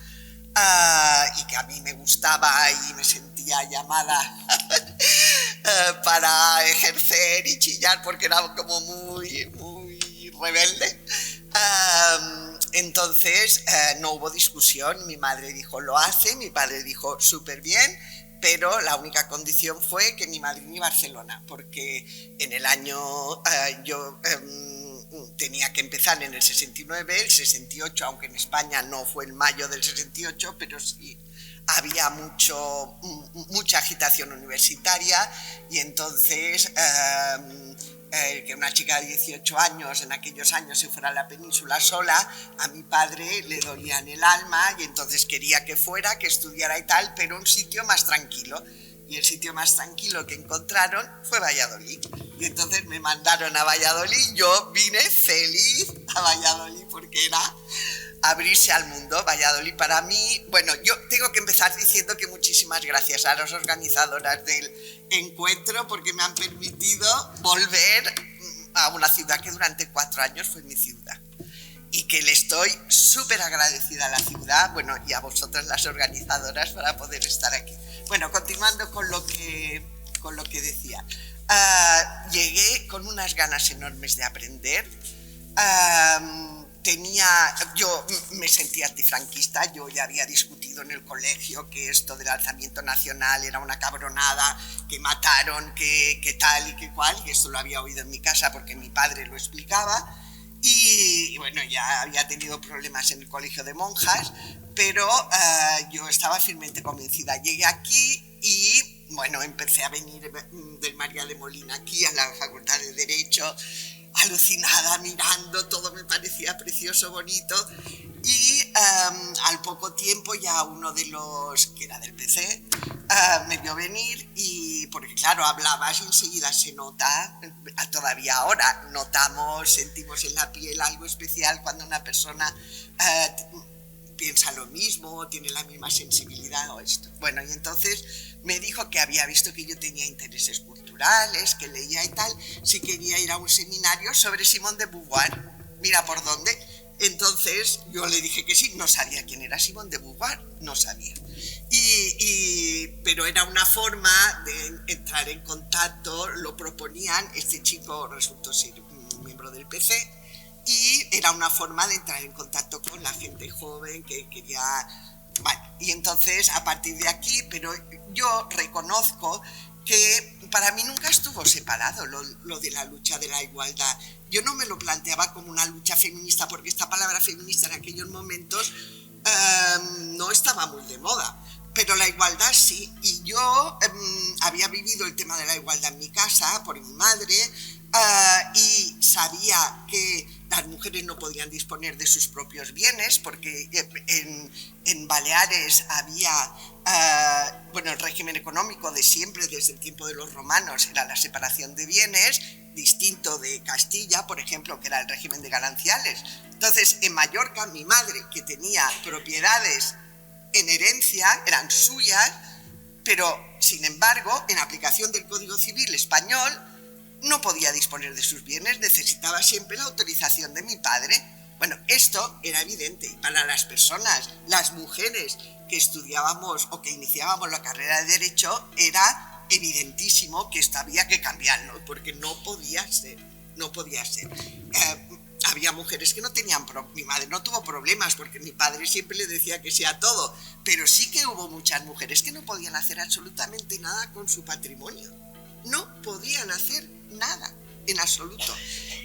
y que a mí me gustaba y me sentía llamada para ejercer y chillar porque era como muy rebelde, entonces no hubo discusión. Mi madre dijo lo hace, mi padre dijo súper bien, pero la única condición fue que ni Madrid ni Barcelona, porque en el año yo tenía que empezar en el 69, el 68, aunque en España no fue en mayo del 68, pero sí había mucha agitación universitaria, y entonces que una chica de 18 años en aquellos años se fuera a la península sola, a mi padre le dolía en el alma, y entonces quería que fuera, que estudiara y tal, pero un sitio más tranquilo. Y el sitio más tranquilo que encontraron fue Valladolid. Y entonces me mandaron a Valladolid. Yo vine feliz a Valladolid porque era abrirse al mundo. Valladolid para mí, bueno, yo tengo que empezar diciendo que muchísimas gracias a las organizadoras del encuentro, porque me han permitido volver a una ciudad que durante 4 años fue mi ciudad, y que le estoy súper agradecida a la ciudad, bueno, y a vosotras las organizadoras para poder estar aquí. Bueno, continuando con lo que decía, llegué con unas ganas enormes de aprender. Yo me sentía antifranquista. Yo ya había discutido en el colegio que esto del alzamiento nacional era una cabronada, que mataron, que tal y que cual, y esto lo había oído en mi casa porque mi padre lo explicaba. Y bueno, ya había tenido problemas en el colegio de monjas, pero yo estaba firmemente convencida. Llegué aquí y bueno, empecé a venir del María de Molina aquí a la Facultad de Derecho, alucinada, mirando, todo me parecía precioso, bonito, y al poco tiempo ya uno de los que era del PC me vio venir, y porque claro, hablabas y enseguida se nota, todavía ahora sentimos en la piel algo especial cuando una persona piensa lo mismo, tiene la misma sensibilidad o esto. Bueno, y entonces me dijo que había visto que yo tenía intereses culturales, que leía y tal, si quería ir a un seminario sobre Simone de Beauvoir. Mira por dónde. Entonces yo le dije que sí, no sabía quién era Simone de Beauvoir, no sabía. Pero era una forma de entrar en contacto, lo proponían, este chico resultó ser un miembro del PC, y era una forma de entrar en contacto con la gente joven que quería... Bueno, y entonces a partir de aquí, pero yo reconozco que para mí nunca estuvo separado lo de la lucha de la igualdad. Yo no me lo planteaba como una lucha feminista, porque esta palabra feminista en aquellos momentos no estaba muy de moda, pero la igualdad sí. Y yo había vivido el tema de la igualdad en mi casa por mi madre, y sabía que las mujeres no podían disponer de sus propios bienes, porque en Baleares había, el régimen económico de siempre, desde el tiempo de los romanos, era la separación de bienes, distinto de Castilla, por ejemplo, que era el régimen de gananciales. Entonces, en Mallorca, mi madre, que tenía propiedades en herencia, eran suyas, pero, sin embargo, en aplicación del Código Civil español, no podía disponer de sus bienes, necesitaba siempre la autorización de mi padre. Bueno, esto era evidente, y para las personas, las mujeres que estudiábamos o que iniciábamos la carrera de Derecho, era evidentísimo que esto había que cambiarlo, porque no podía ser. Había mujeres que no tenían, mi madre no tuvo problemas porque mi padre siempre le decía que sí a todo, pero sí que hubo muchas mujeres que no podían hacer absolutamente nada con su patrimonio. No podían hacer nada, en absoluto.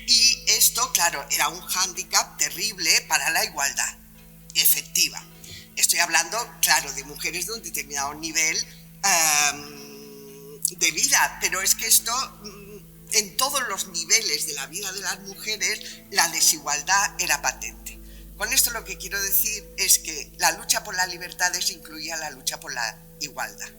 Y esto, claro, era un hándicap terrible para la igualdad efectiva. Estoy hablando, claro, de mujeres de un determinado nivel de vida, pero es que esto, en todos los niveles de la vida de las mujeres, la desigualdad era patente. Con esto lo que quiero decir es que la lucha por las libertades incluía la lucha por la igualdad.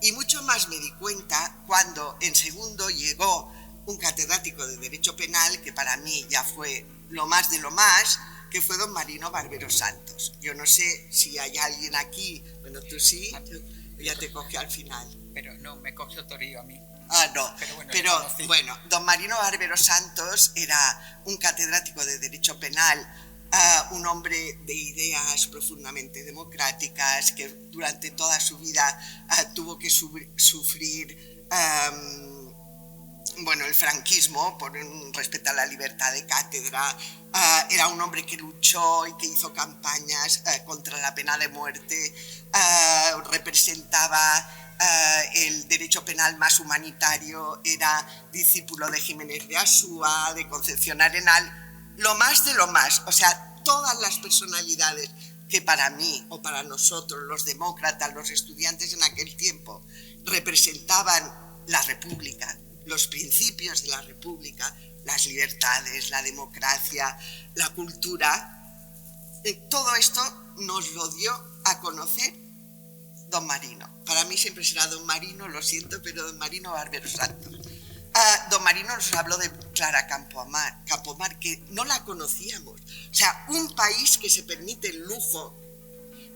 Y mucho más me di cuenta cuando en segundo llegó un catedrático de Derecho Penal, que para mí ya fue lo más de lo más, que fue don Marino Barbero Santos. Yo no sé si hay alguien aquí, bueno, tú sí, ya te cogió al final. Pero no, me cogió Torío a mí. Ah, no, pero bueno, don Marino Barbero Santos era un catedrático de Derecho Penal, un hombre de ideas profundamente democráticas, que durante toda su vida tuvo que sufrir el franquismo por respetar la libertad de cátedra. Era un hombre que luchó y que hizo campañas contra la pena de muerte, representaba el derecho penal más humanitario, era discípulo de Jiménez de Asúa, de Concepción Arenal, lo más de lo más. O sea, todas las personalidades que para mí o para nosotros, los demócratas, los estudiantes en aquel tiempo, representaban la República, los principios de la República, las libertades, la democracia, la cultura, todo esto nos lo dio a conocer don Marino. Para mí siempre será don Marino, lo siento, pero don Marino Barbero Santos. Don Marino nos habló de Clara Campoamor, que no la conocíamos. O sea, un país que se permite el lujo.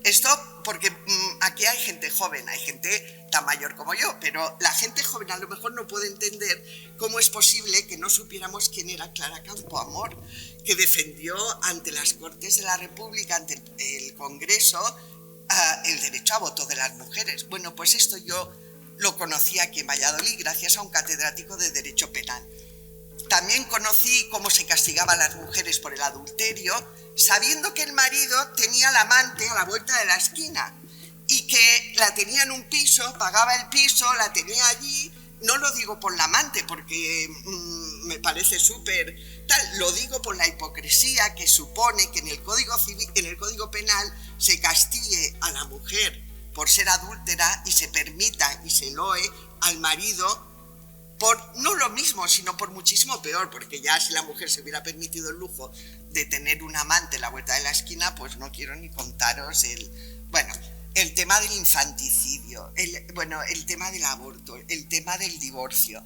Esto porque aquí hay gente joven, hay gente tan mayor como yo, pero la gente joven a lo mejor no puede entender cómo es posible que no supiéramos quién era Clara Campoamor, que defendió ante las Cortes de la República, ante el Congreso, el derecho a voto de las mujeres. Bueno, pues esto yo lo conocí aquí en Valladolid gracias a un catedrático de Derecho Penal. También conocí cómo se castigaba a las mujeres por el adulterio, sabiendo que el marido tenía al amante a la vuelta de la esquina y que la tenía en un piso, pagaba el piso, la tenía allí. No lo digo por la amante porque me parece súper tal, lo digo por la hipocresía que supone que en el Código Civil, en el Código Penal, se castigue a la mujer por ser adúltera y se permita y se loe al marido por no lo mismo, sino por muchísimo peor, porque ya si la mujer se hubiera permitido el lujo de tener un amante en la vuelta de la esquina, pues no quiero ni contaros el tema del infanticidio, el tema del aborto, el tema del divorcio.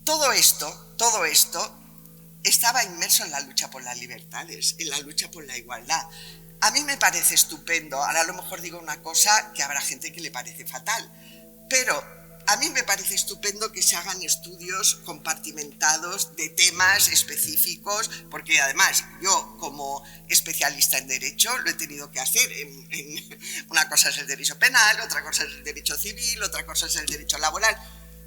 Todo esto estaba inmerso en la lucha por las libertades, en la lucha por la igualdad. A mí me parece estupendo, ahora a lo mejor digo una cosa que habrá gente que le parece fatal, pero a mí me parece estupendo que se hagan estudios compartimentados de temas específicos, porque además yo como especialista en derecho lo he tenido que hacer. Una cosa es el derecho penal, otra cosa es el derecho civil, otra cosa es el derecho laboral.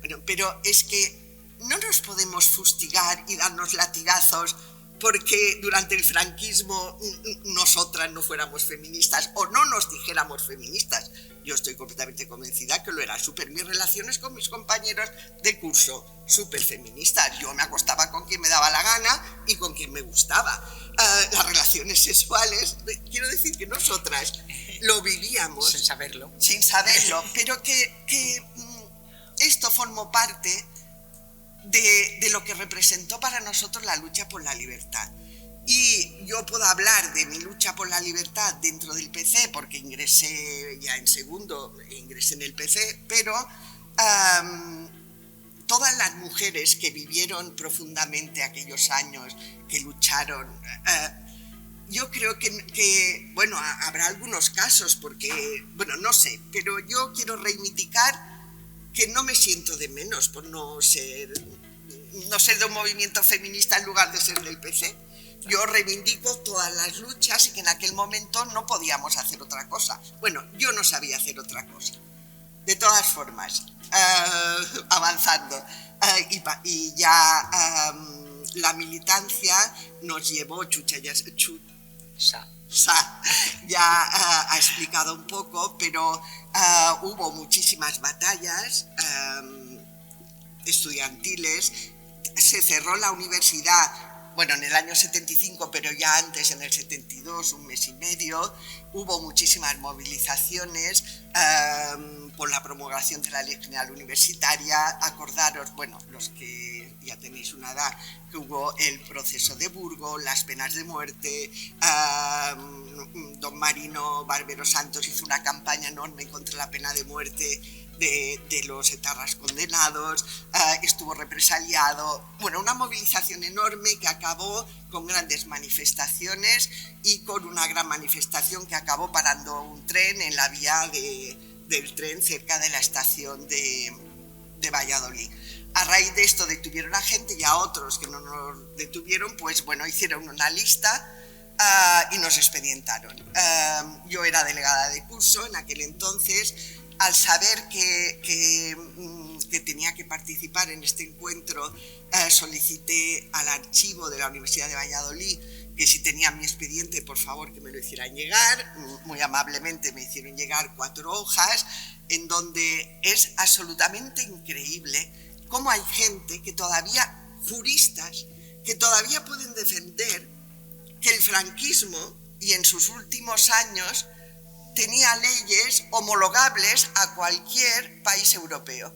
Bueno, pero es que no nos podemos fustigar y darnos latigazos porque durante el franquismo nosotras no fuéramos feministas o no nos dijéramos feministas. Yo estoy completamente convencida que lo era súper. Mis relaciones con mis compañeros de curso, súper feministas. Yo me acostaba con quien me daba la gana y con quien me gustaba. Las relaciones sexuales, quiero decir que nosotras lo vivíamos. Sin saberlo. Sin saberlo, pero que esto formó parte de lo que representó para nosotros la lucha por la libertad. Y yo puedo hablar de mi lucha por la libertad dentro del PC, porque ingresé ya en segundo, ingresé en el PC, pero todas las mujeres que vivieron profundamente aquellos años, que lucharon, yo creo que habrá algunos casos, porque, no sé, pero yo quiero reivindicar que no me siento de menos por no ser de un movimiento feminista en lugar de ser del PC. Yo reivindico todas las luchas y que en aquel momento no podíamos hacer otra cosa. Bueno, yo no sabía hacer otra cosa. De todas formas, avanzando, y ya la militancia nos llevó, ya ha explicado un poco, pero hubo muchísimas batallas estudiantiles, se cerró la universidad, en el año 75, pero ya antes, en el 72, un mes y medio, hubo muchísimas movilizaciones por la promulgación de la Ley General Universitaria. Acordaros, los que ya tenéis una edad, que hubo el proceso de Burgos, las penas de muerte, don Marino Barbero Santos hizo una campaña enorme contra la pena de muerte de los etarras condenados, estuvo represaliado, bueno, una movilización enorme que acabó con grandes manifestaciones y con una gran manifestación que acabó parando un tren en la vía del tren cerca de la estación de Valladolid. A raíz de esto detuvieron a gente y a otros que no nos detuvieron, pues bueno, hicieron una lista y nos expedientaron. Yo era delegada de curso en aquel entonces. Al saber que tenía que participar en este encuentro, solicité al archivo de la Universidad de Valladolid que si tenía mi expediente, por favor, que me lo hicieran llegar. Muy amablemente me hicieron llegar 4 hojas, en donde es absolutamente increíble cómo hay gente que todavía, juristas, que todavía pueden defender que el franquismo, y en sus últimos años, tenía leyes homologables a cualquier país europeo.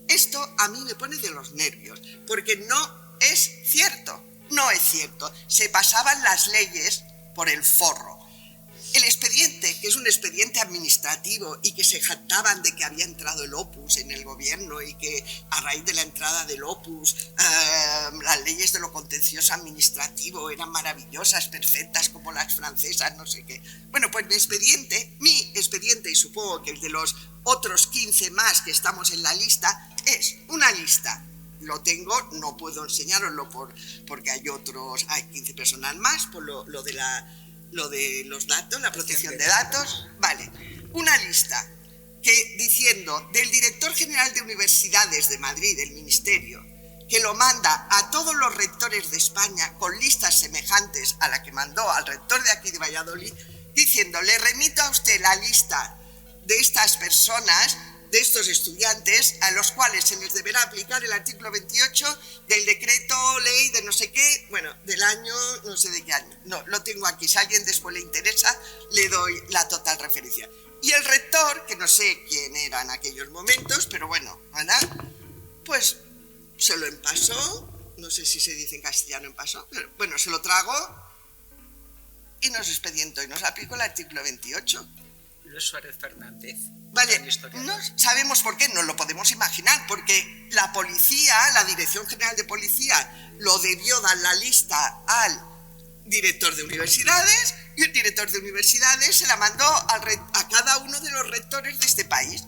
Esto a mí me pone de los nervios, porque no es cierto, no es cierto. Se pasaban las leyes por el forro. El expediente, que es un expediente administrativo y que se jactaban de que había entrado el Opus en el gobierno y que a raíz de la entrada del Opus las leyes de lo contencioso administrativo eran maravillosas, perfectas como las francesas, no sé qué. Bueno, pues mi expediente y supongo que el de los otros 15 más que estamos en la lista, es una lista. Lo tengo, no puedo enseñároslo porque hay 15 personas más por lo de los datos, la protección de datos, vale, una lista que diciendo del director general de universidades de Madrid, del ministerio, que lo manda a todos los rectores de España con listas semejantes a la que mandó al rector de aquí de Valladolid, diciendo, le remito a usted la lista de estas personas, de estos estudiantes, a los cuales se les deberá aplicar el artículo 28 del decreto ley de no sé qué, bueno, del año, no sé de qué año, no, lo tengo aquí, si a alguien después le interesa, le doy la total referencia. Y el rector, que no sé quién era en aquellos momentos, pero bueno, ¿verdad? Pues se lo empasó, no sé si se dice en castellano empasó, pero bueno, se lo tragó y nos expedientó y nos aplicó el artículo 28. Luis Suárez Fernández. Vale, no sabemos por qué, nos lo podemos imaginar, porque la policía, la Dirección General de Policía, lo debió dar la lista al director de universidades y el director de universidades se la mandó a cada uno de los rectores de este país.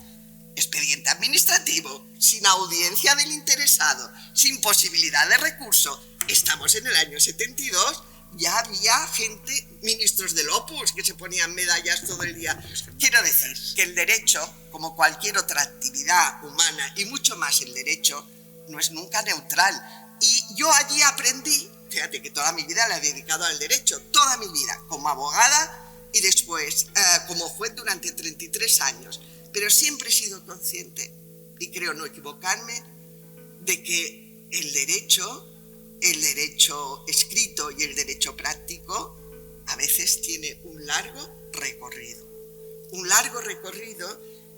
Expediente administrativo, sin audiencia del interesado, sin posibilidad de recurso. Estamos en el año 72. Ya había gente, ministros del Opus, que se ponían medallas todo el día. Quiero decir que el derecho, como cualquier otra actividad humana, y mucho más el derecho, no es nunca neutral. Y yo allí aprendí, fíjate que toda mi vida la he dedicado al derecho, toda mi vida, como abogada y después como juez durante 33 años. Pero siempre he sido consciente, y creo no equivocarme, de que el derecho escrito y el derecho práctico a veces tiene un largo recorrido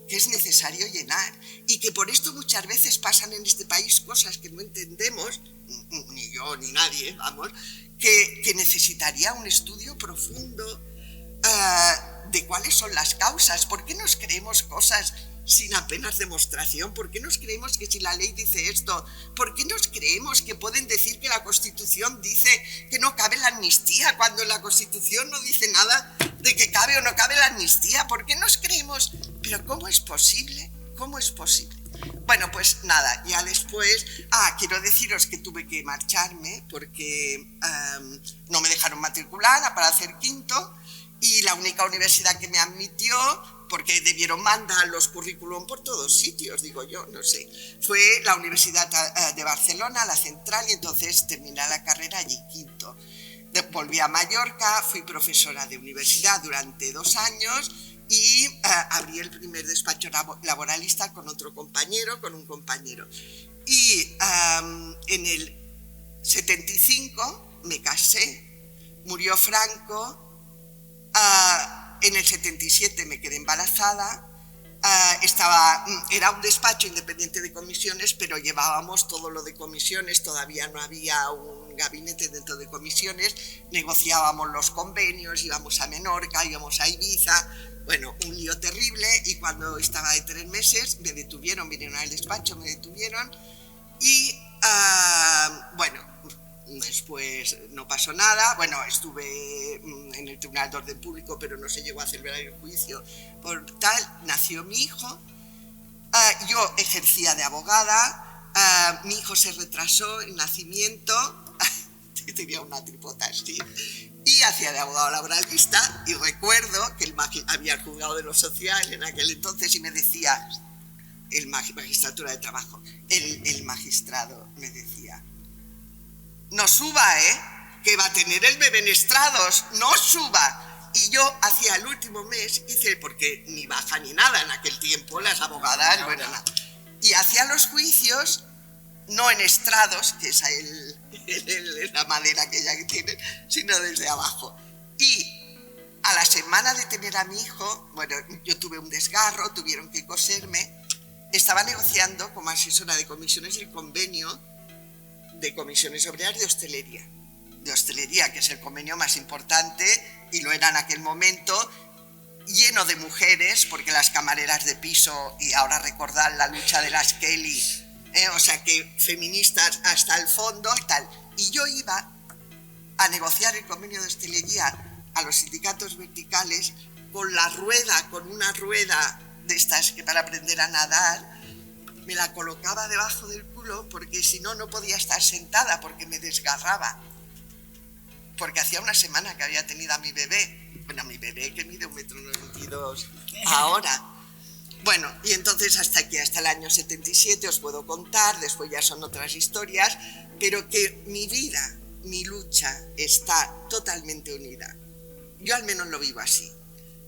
que es necesario llenar y que por esto muchas veces pasan en este país cosas que no entendemos, ni yo ni nadie, vamos, que necesitaría un estudio profundo de cuáles son las causas. ¿Por qué nos creemos cosas sin apenas demostración? ¿Por qué nos creemos que si la ley dice esto? ¿Por qué nos creemos que pueden decir que la Constitución dice que no cabe la amnistía cuando en la Constitución no dice nada de que cabe o no cabe la amnistía? ¿Por qué nos creemos? Pero ¿cómo es posible? ¿Cómo es posible? Bueno, pues nada, ya después... quiero deciros que tuve que marcharme porque no me dejaron matricular para hacer quinto y la única universidad que me admitió, porque debieron mandar los currículum por todos sitios, digo yo, no sé, fue la Universidad de Barcelona, la Central, y entonces terminé la carrera allí, quinto. Volví a Mallorca, fui profesora de universidad durante 2 años y abrí el primer despacho laboralista con un compañero. Y en el 75 me casé, murió Franco, en el 77 me quedé embarazada, era un despacho independiente de comisiones, pero llevábamos todo lo de comisiones, todavía no había un gabinete dentro de comisiones, negociábamos los convenios, íbamos a Menorca, íbamos a Ibiza, bueno, un lío terrible, y cuando estaba de 3 meses me detuvieron, vinieron al despacho, me detuvieron y bueno, después no pasó nada. Bueno, estuve en el Tribunal de Orden Público, pero no se llegó a celebrar el juicio. Por tal, nació mi hijo. Yo ejercía de abogada. Mi hijo se retrasó el nacimiento. Tenía una tripota así. Y hacía de abogado laboralista. Y recuerdo que había el juzgado de lo social en aquel entonces y me decía, magistratura de trabajo, el magistrado me decía, no suba, que va a tener el bebé en estrados, no suba. Y yo hacía el último mes, hice, porque ni baja ni nada en aquel tiempo, las abogadas no eran nada, y hacía los juicios no en estrados, que es la madera que tienen, sino desde abajo. Y a la semana de tener a mi hijo, bueno, yo tuve un desgarro, tuvieron que coserme, estaba negociando como asesora de comisiones el convenio de comisiones obreras de hostelería, que es el convenio más importante, y lo era en aquel momento, lleno de mujeres, porque las camareras de piso, y ahora recordar la lucha de las Kelly, o sea que feministas hasta el fondo y tal. Y yo iba a negociar el convenio de hostelería a los sindicatos verticales con una rueda de estas que para aprender a nadar, me la colocaba debajo del culo porque si no, no podía estar sentada porque me desgarraba. Porque hacía una semana que había tenido a mi bebé. Bueno, mi bebé que mide 1,92 m ahora. Bueno, y entonces hasta el año 77 os puedo contar, después ya son otras historias, pero que mi vida, mi lucha está totalmente unida. Yo al menos lo vivo así.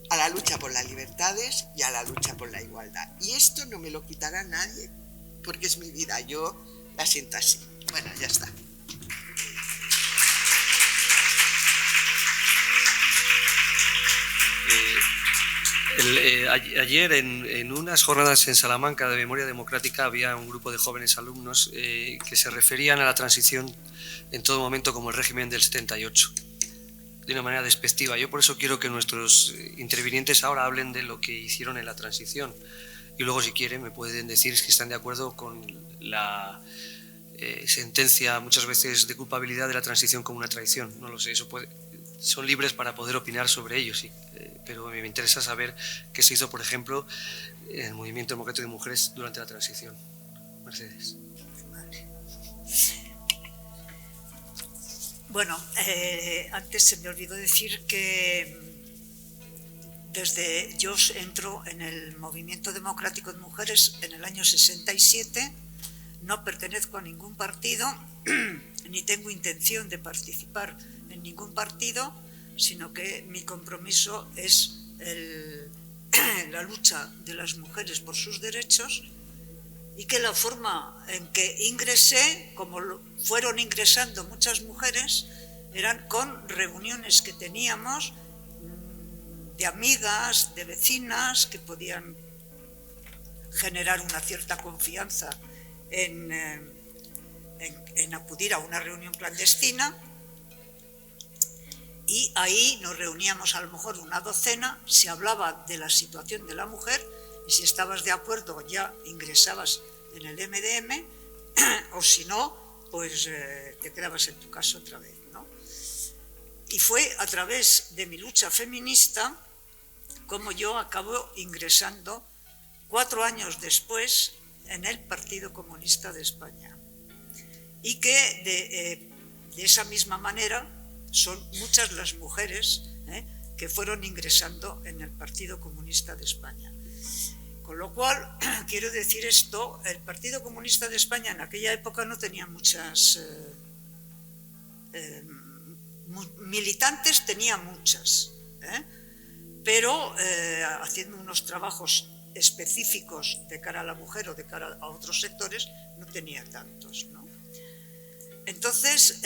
A la lucha por las libertades y a la lucha por la igualdad. Y esto no me lo quitará nadie, porque es mi vida, yo la siento así. Bueno, ya está. Ayer en unas jornadas en Salamanca de Memoria Democrática había un grupo de jóvenes alumnos que se referían a la transición en todo momento como el régimen del 78. De una manera despectiva. Yo por eso quiero que nuestros intervinientes ahora hablen de lo que hicieron en la transición y luego si quieren me pueden decir si están de acuerdo con la sentencia muchas veces de culpabilidad de la transición como una traición. No lo sé, son libres para poder opinar sobre ello, sí, pero me interesa saber qué se hizo, por ejemplo, en el Movimiento Democrático de Mujeres durante la transición. Mercedes. Bueno, antes se me olvidó decir que yo entro en el Movimiento Democrático de Mujeres en el año 67, no pertenezco a ningún partido, ni tengo intención de participar en ningún partido, sino que mi compromiso es la lucha de las mujeres por sus derechos, y que la forma en que ingresé, como fueron ingresando muchas mujeres, eran con reuniones que teníamos de amigas, de vecinas, que podían generar una cierta confianza en acudir a una reunión clandestina, y ahí nos reuníamos a lo mejor una docena, se hablaba de la situación de la mujer, y si estabas de acuerdo ya ingresabas en el MDM, o si no, pues te quedabas en tu casa otra vez, ¿no? Y fue a través de mi lucha feminista como yo acabo ingresando 4 años después en el Partido Comunista de España. Y que de esa misma manera son muchas las mujeres que fueron ingresando en el Partido Comunista de España. Con lo cual, quiero decir esto, el Partido Comunista de España en aquella época no tenía muchas militantes, tenía muchas, pero haciendo unos trabajos específicos de cara a la mujer o de cara a otros sectores, no tenía tantos, ¿no? Entonces,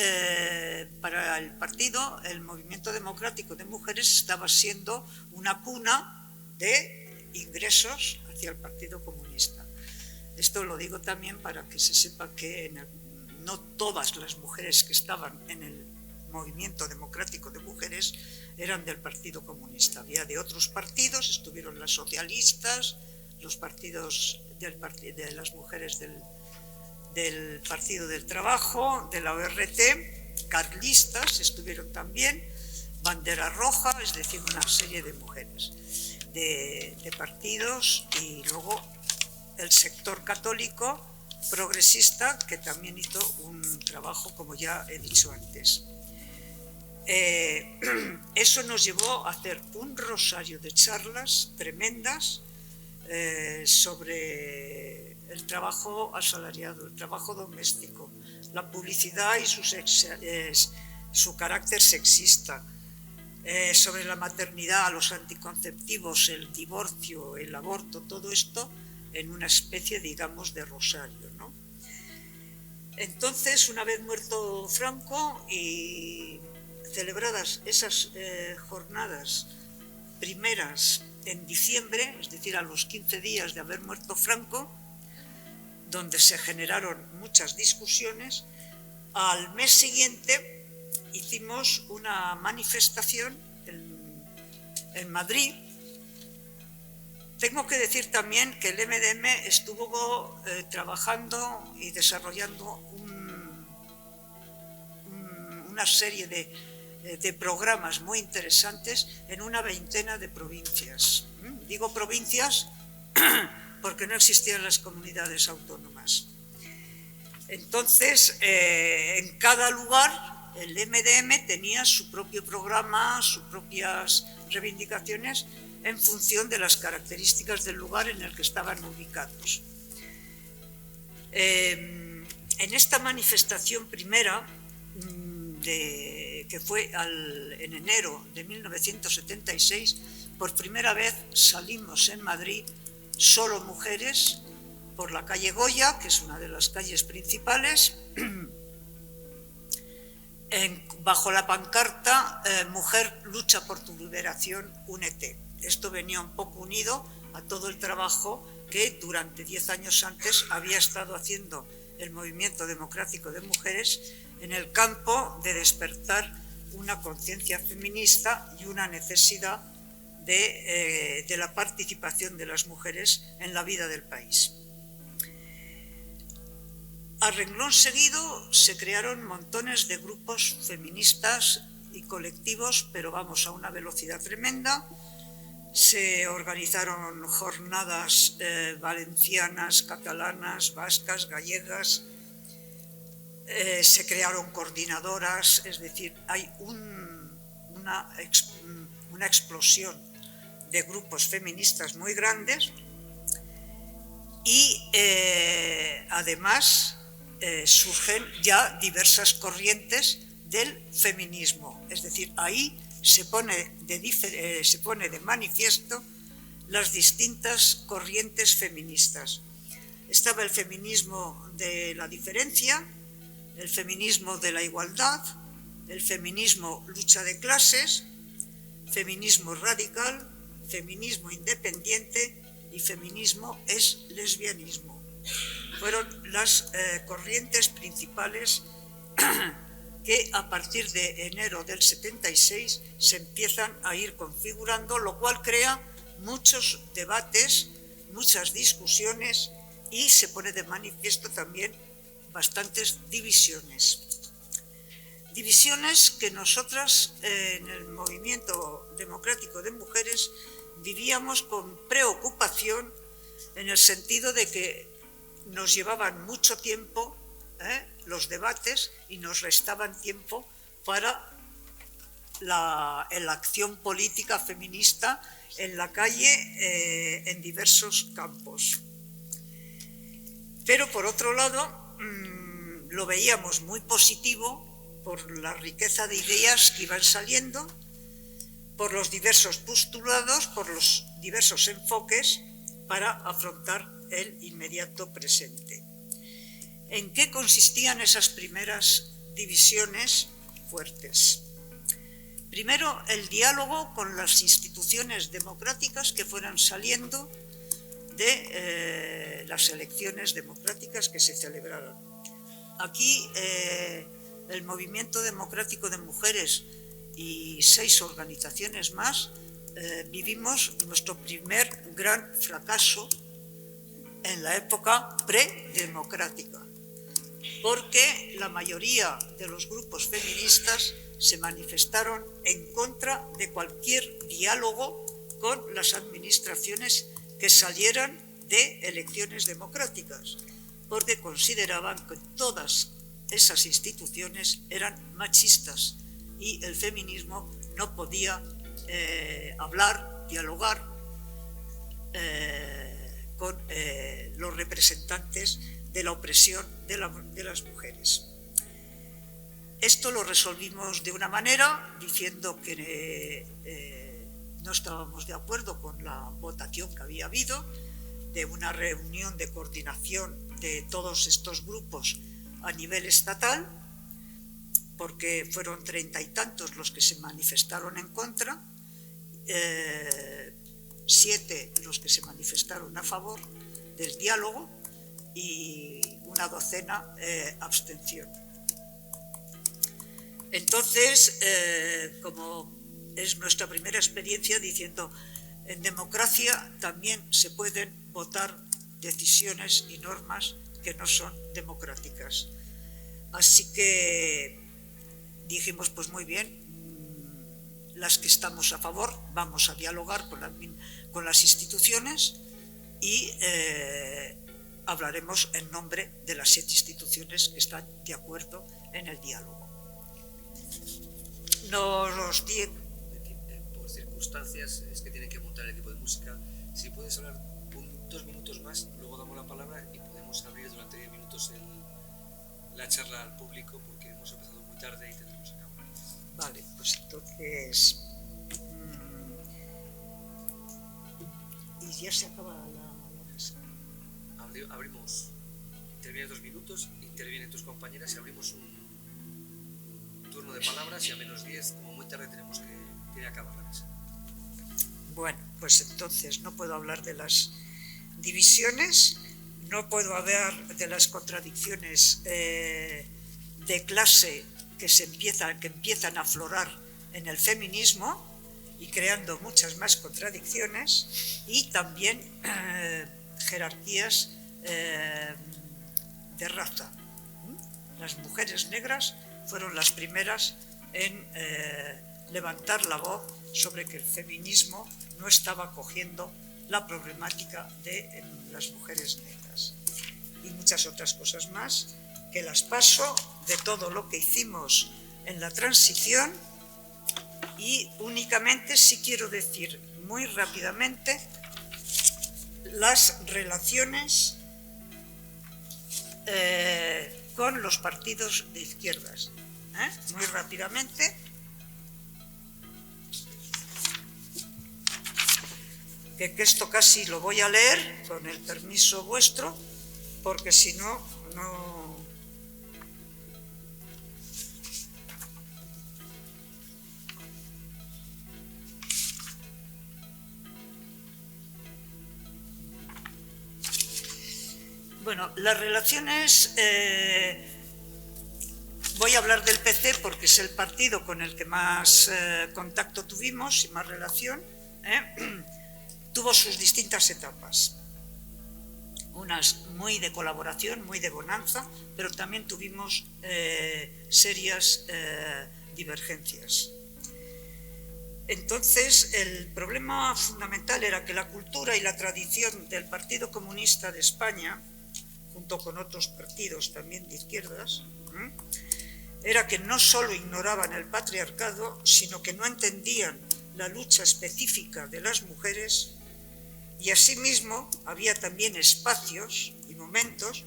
para el partido, el Movimiento Democrático de Mujeres estaba siendo una cuna de ingresos hacia el Partido Comunista. Esto lo digo también para que se sepa que no todas las mujeres que estaban en el Movimiento Democrático de Mujeres eran del Partido Comunista. Había de otros partidos, estuvieron las socialistas, los partidos de las mujeres del Partido del Trabajo, de la ORT, carlistas estuvieron también, Bandera Roja, es decir, una serie de mujeres de partidos, y luego el sector católico progresista, que también hizo un trabajo, como ya he dicho antes. Eso nos llevó a hacer un rosario de charlas tremendas sobre el trabajo asalariado, el trabajo doméstico, la publicidad y su carácter sexista, sobre la maternidad, los anticonceptivos, el divorcio, el aborto, todo esto en una especie, digamos, de rosario, ¿no? Entonces, una vez muerto Franco y celebradas esas jornadas primeras en diciembre, es decir, a los 15 días de haber muerto Franco, donde se generaron muchas discusiones, al mes siguiente hicimos una manifestación en Madrid. Tengo que decir también que el MDM estuvo trabajando y desarrollando una serie de programas muy interesantes en una veintena de provincias. Digo provincias porque no existían las comunidades autónomas. Entonces, en cada lugar el MDM tenía su propio programa, sus propias reivindicaciones en función de las características del lugar en el que estaban ubicados. En esta manifestación primera, que fue en enero de 1976, por primera vez salimos en Madrid solo mujeres por la calle Goya, que es una de las calles principales, bajo la pancarta Mujer lucha por tu liberación, únete. Esto venía un poco unido a todo el trabajo que durante 10 años antes había estado haciendo el Movimiento Democrático de Mujeres en el campo de despertar una conciencia feminista y una necesidad de la participación de las mujeres en la vida del país. A renglón seguido se crearon montones de grupos feministas y colectivos, pero vamos a una velocidad tremenda. Se organizaron jornadas valencianas, catalanas, vascas, gallegas, se crearon coordinadoras, es decir, hay una explosión de grupos feministas muy grandes y además surgen ya diversas corrientes del feminismo, es decir, ahí se pone de manifiesto las distintas corrientes feministas. Estaba el feminismo de la diferencia, el feminismo de la igualdad, el feminismo lucha de clases, feminismo radical, feminismo independiente y feminismo es lesbianismo. Fueron las corrientes principales que a partir de enero del 76 se empiezan a ir configurando, lo cual crea muchos debates, muchas discusiones y se pone de manifiesto también bastantes divisiones. Divisiones que nosotras en el Movimiento Democrático de Mujeres vivíamos con preocupación en el sentido de que nos llevaban mucho tiempo los debates y nos restaban tiempo para la acción política feminista en la calle en diversos campos. Pero por otro lado lo veíamos muy positivo por la riqueza de ideas que iban saliendo, por los diversos postulados, por los diversos enfoques para afrontar el inmediato presente. ¿En qué consistían esas primeras divisiones fuertes? Primero, el diálogo con las instituciones democráticas que fueran saliendo de las elecciones democráticas que se celebraron. aquí el Movimiento Democrático de Mujeres y 6 organizaciones más vivimos nuestro primer gran fracaso en la época predemocrática, porque la mayoría de los grupos feministas se manifestaron en contra de cualquier diálogo con las administraciones que salieran de elecciones democráticas, porque consideraban que todas esas instituciones eran machistas y el feminismo no podía hablar, dialogar con los representantes de la opresión de las mujeres. Esto lo resolvimos de una manera diciendo que no estábamos de acuerdo con la votación que había habido, de una reunión de coordinación de todos estos grupos a nivel estatal, porque fueron 30 y tantos los que se manifestaron en contra, 7 los que se manifestaron a favor del diálogo y una docena abstención. Entonces, como es nuestra primera experiencia diciendo, en democracia también se pueden votar decisiones y normas que no son democráticas. Así que dijimos, pues muy bien, las que estamos a favor vamos a dialogar con las instituciones y hablaremos en nombre de las 7 instituciones que están de acuerdo en el diálogo. Por circunstancias es que tienen que montar el equipo de música. Si puedes hablar 2 minutos más, luego damos la palabra y podemos abrir durante 10 minutos la charla al público, porque hemos empezado muy tarde y tendremos que acabar. Vale, pues entonces... y ya se acaba la mesa. Abrimos, intervienen 2 minutos, intervienen tus compañeras y abrimos un turno de palabras y a menos 10, como muy tarde tenemos que acabar la mesa. Bueno, pues entonces no puedo hablar de las divisiones, no puedo hablar de las contradicciones de clase que empiezan a aflorar en el feminismo y creando muchas más contradicciones, y también jerarquías de raza. Las mujeres negras fueron las primeras en levantar la voz sobre que el feminismo no estaba cogiendo la problemática de las mujeres negras, y muchas otras cosas más que las paso de todo lo que hicimos en la transición. Y únicamente sí quiero decir muy rápidamente las relaciones con los partidos de izquierdas. Muy rápidamente. Que esto casi lo voy a leer con el permiso vuestro, porque si no, no... Bueno, las relaciones, voy a hablar del PC porque es el partido con el que más contacto tuvimos y más relación. Tuvo sus distintas etapas, unas muy de colaboración, muy de bonanza, pero también tuvimos serias divergencias. Entonces, el problema fundamental era que la cultura y la tradición del Partido Comunista de España, junto con otros partidos también de izquierdas, era que no solo ignoraban el patriarcado, sino que no entendían la lucha específica de las mujeres, y asimismo había también espacios y momentos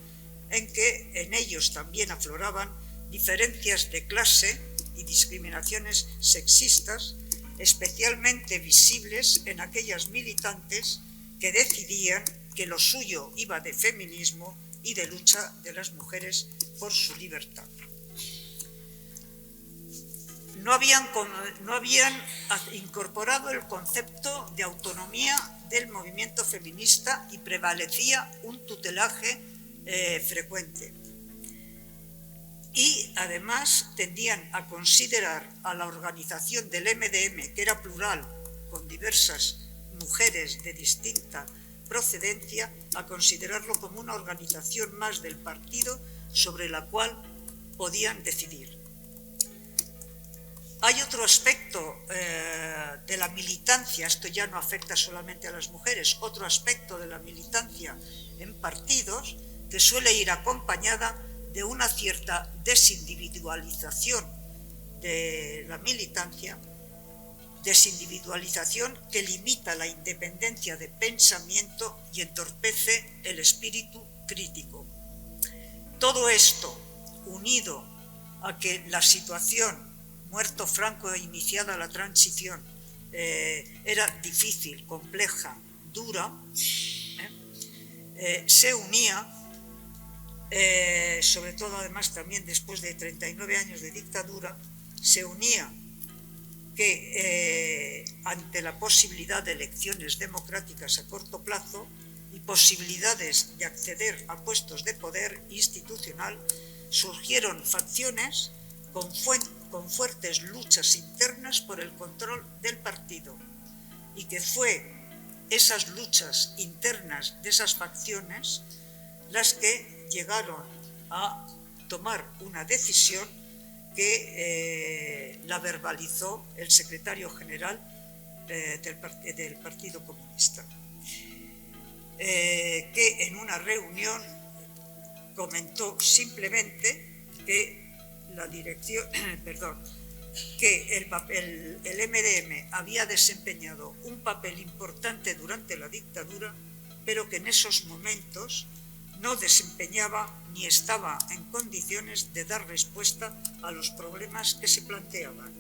en que en ellos también afloraban diferencias de clase y discriminaciones sexistas, especialmente visibles en aquellas militantes que decidían que lo suyo iba de feminismo y de lucha de las mujeres por su libertad. No habían incorporado el concepto de autonomía del movimiento feminista y prevalecía un tutelaje frecuente. y además tendían a considerar a la organización del MDM, que era plural, con diversas mujeres de distinta procedencia, a considerarlo como una organización más del partido sobre la cual podían decidir. Hay otro aspecto de la militancia, esto ya no afecta solamente a las mujeres, otro aspecto de la militancia en partidos que suele ir acompañada de una cierta desindividualización de la militancia, desindividualización que limita la independencia de pensamiento y entorpece el espíritu crítico. Todo esto, unido a que la situación, muerto Franco e iniciada la transición, era difícil, compleja, dura, se unía, sobre todo además también después de 39 años de dictadura, se unía que ante la posibilidad de elecciones democráticas a corto plazo y posibilidades de acceder a puestos de poder institucional, surgieron facciones con fuertes luchas internas por el control del partido, y que fue esas luchas internas de esas facciones las que llegaron a tomar una decisión que la verbalizó el secretario general del Partido Comunista, que en una reunión comentó simplemente que la dirección, que el MDM había desempeñado un papel importante durante la dictadura, pero que en esos momentos no desempeñaba ni estaba en condiciones de dar respuesta a los problemas que se planteaban.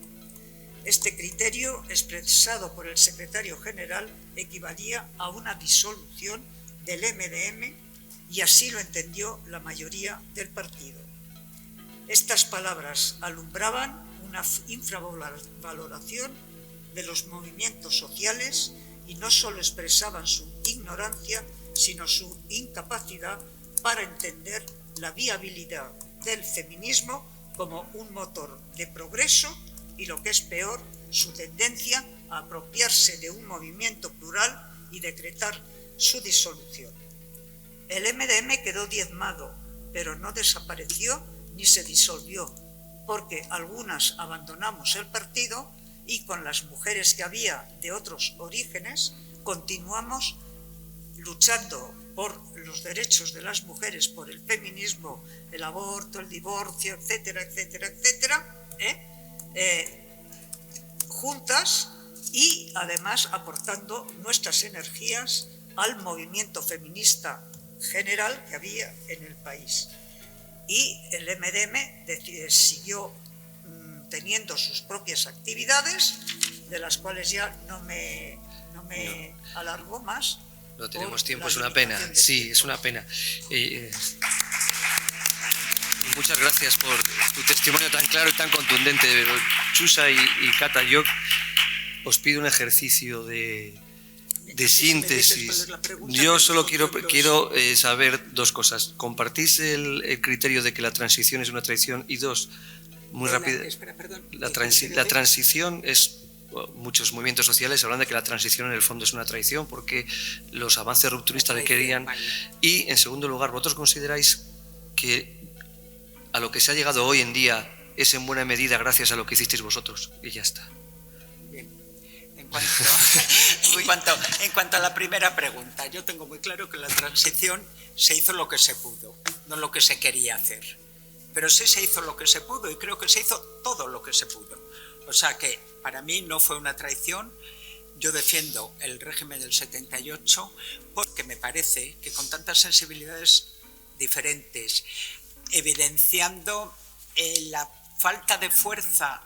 Este criterio, expresado por el secretario general, equivalía a una disolución del MDM, y así lo entendió la mayoría del partido. Estas palabras alumbraban una infravaloración de los movimientos sociales y no solo expresaban su ignorancia, sino su incapacidad para entender la viabilidad del feminismo como un motor de progreso y, lo que es peor, su tendencia a apropiarse de un movimiento plural y decretar su disolución. El MDM quedó diezmado, pero no desapareció ni se disolvió, porque algunas abandonamos el partido y con las mujeres que había de otros orígenes continuamos luchando por los derechos de las mujeres, por el feminismo, el aborto, el divorcio, etcétera, etcétera, etcétera, juntas, y además aportando nuestras energías al movimiento feminista general que había en el país. Y el MDM siguió teniendo sus propias actividades, de las cuales ya no me alargo más. No tenemos tiempo, es una pena. Sí, es una pena. Muchas gracias por tu testimonio tan claro y tan contundente. Chusa y Cata, yo os pido un ejercicio de síntesis. Yo solo quiero saber dos cosas. ¿Compartís el criterio de que la transición es una traición? Y dos, muy rápido, la transición es... Muchos movimientos sociales hablan de que la transición en el fondo es una traición porque los avances rupturistas le querían. Y en segundo lugar, ¿vosotros consideráis que a lo que se ha llegado hoy en día es en buena medida gracias a lo que hicisteis vosotros? Y ya está. Bien. En cuanto a la primera pregunta, yo tengo muy claro que la transición se hizo lo que se pudo, no lo que se quería hacer. Pero sí se hizo lo que se pudo, y creo que se hizo todo lo que se pudo. O sea que para mí no fue una traición. Yo defiendo el régimen del 78 porque me parece que con tantas sensibilidades diferentes, evidenciando la falta de fuerza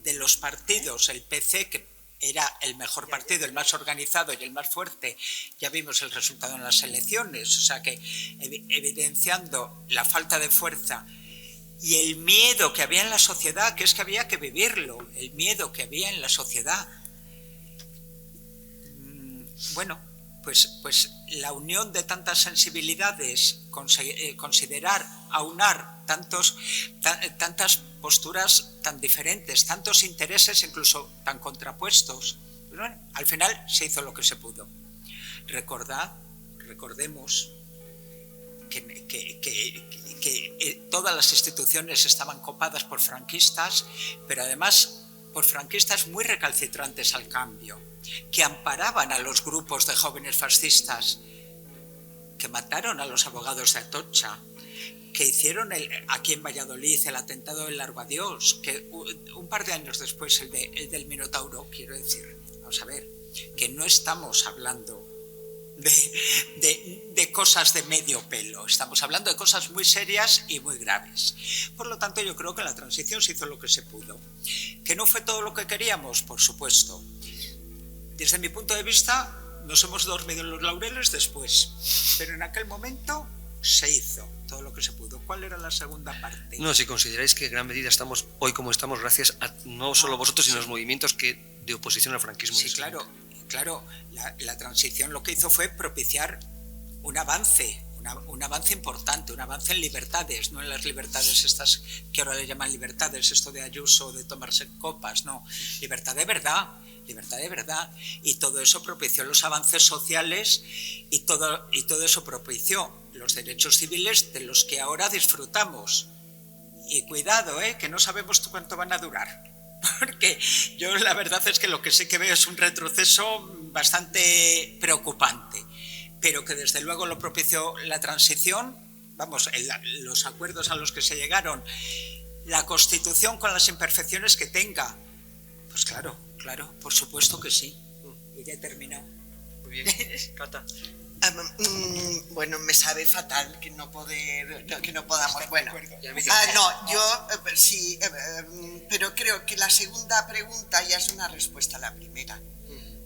de los partidos, el PC, que era el mejor partido, el más organizado y el más fuerte, ya vimos el resultado en las elecciones, o sea que evidenciando la falta de fuerza y el miedo que había en la sociedad, que es que había que vivirlo, el miedo que había en la sociedad. Bueno, pues la unión de tantas sensibilidades, considerar, aunar tantas posturas tan diferentes, tantos intereses incluso tan contrapuestos. Bueno, al final se hizo lo que se pudo. Recordemos que todas las instituciones estaban copadas por franquistas, pero además por franquistas muy recalcitrantes al cambio, que amparaban a los grupos de jóvenes fascistas, que mataron a los abogados de Atocha, que hicieron aquí en Valladolid el atentado del Largo Adiós, que un par de años después el del Minotauro. Quiero decir, vamos a ver, que no estamos hablando de cosas de medio pelo, estamos hablando de cosas muy serias y muy graves. Por lo tanto, yo creo que la transición se hizo lo que se pudo. ¿Que no fue todo lo que queríamos? Por supuesto. Desde mi punto de vista, nos hemos dormido en los laureles después, pero en aquel momento se hizo todo lo que se pudo. ¿Cuál era la segunda parte? No, si consideráis que en gran medida estamos hoy como estamos gracias a no solo vosotros, sino a los movimientos de oposición al franquismo. Sí, claro. La transición lo que hizo fue propiciar un avance importante, un avance en libertades, no en las libertades estas que ahora le llaman libertades, esto de Ayuso, de tomarse copas, no, libertad de verdad. Y todo eso propició los avances sociales y todo eso propició los derechos civiles de los que ahora disfrutamos. Y cuidado, que no sabemos cuánto van a durar. Porque yo la verdad es que lo que sí que veo es un retroceso bastante preocupante, pero que desde luego lo propició la transición, vamos, los acuerdos a los que se llegaron, la Constitución con las imperfecciones que tenga. Pues claro, por supuesto que sí. Y ya he terminado. Muy bien, Cata. Bueno, me sabe fatal que no podamos. Bueno, sí, pero creo que la segunda pregunta ya es una respuesta a la primera.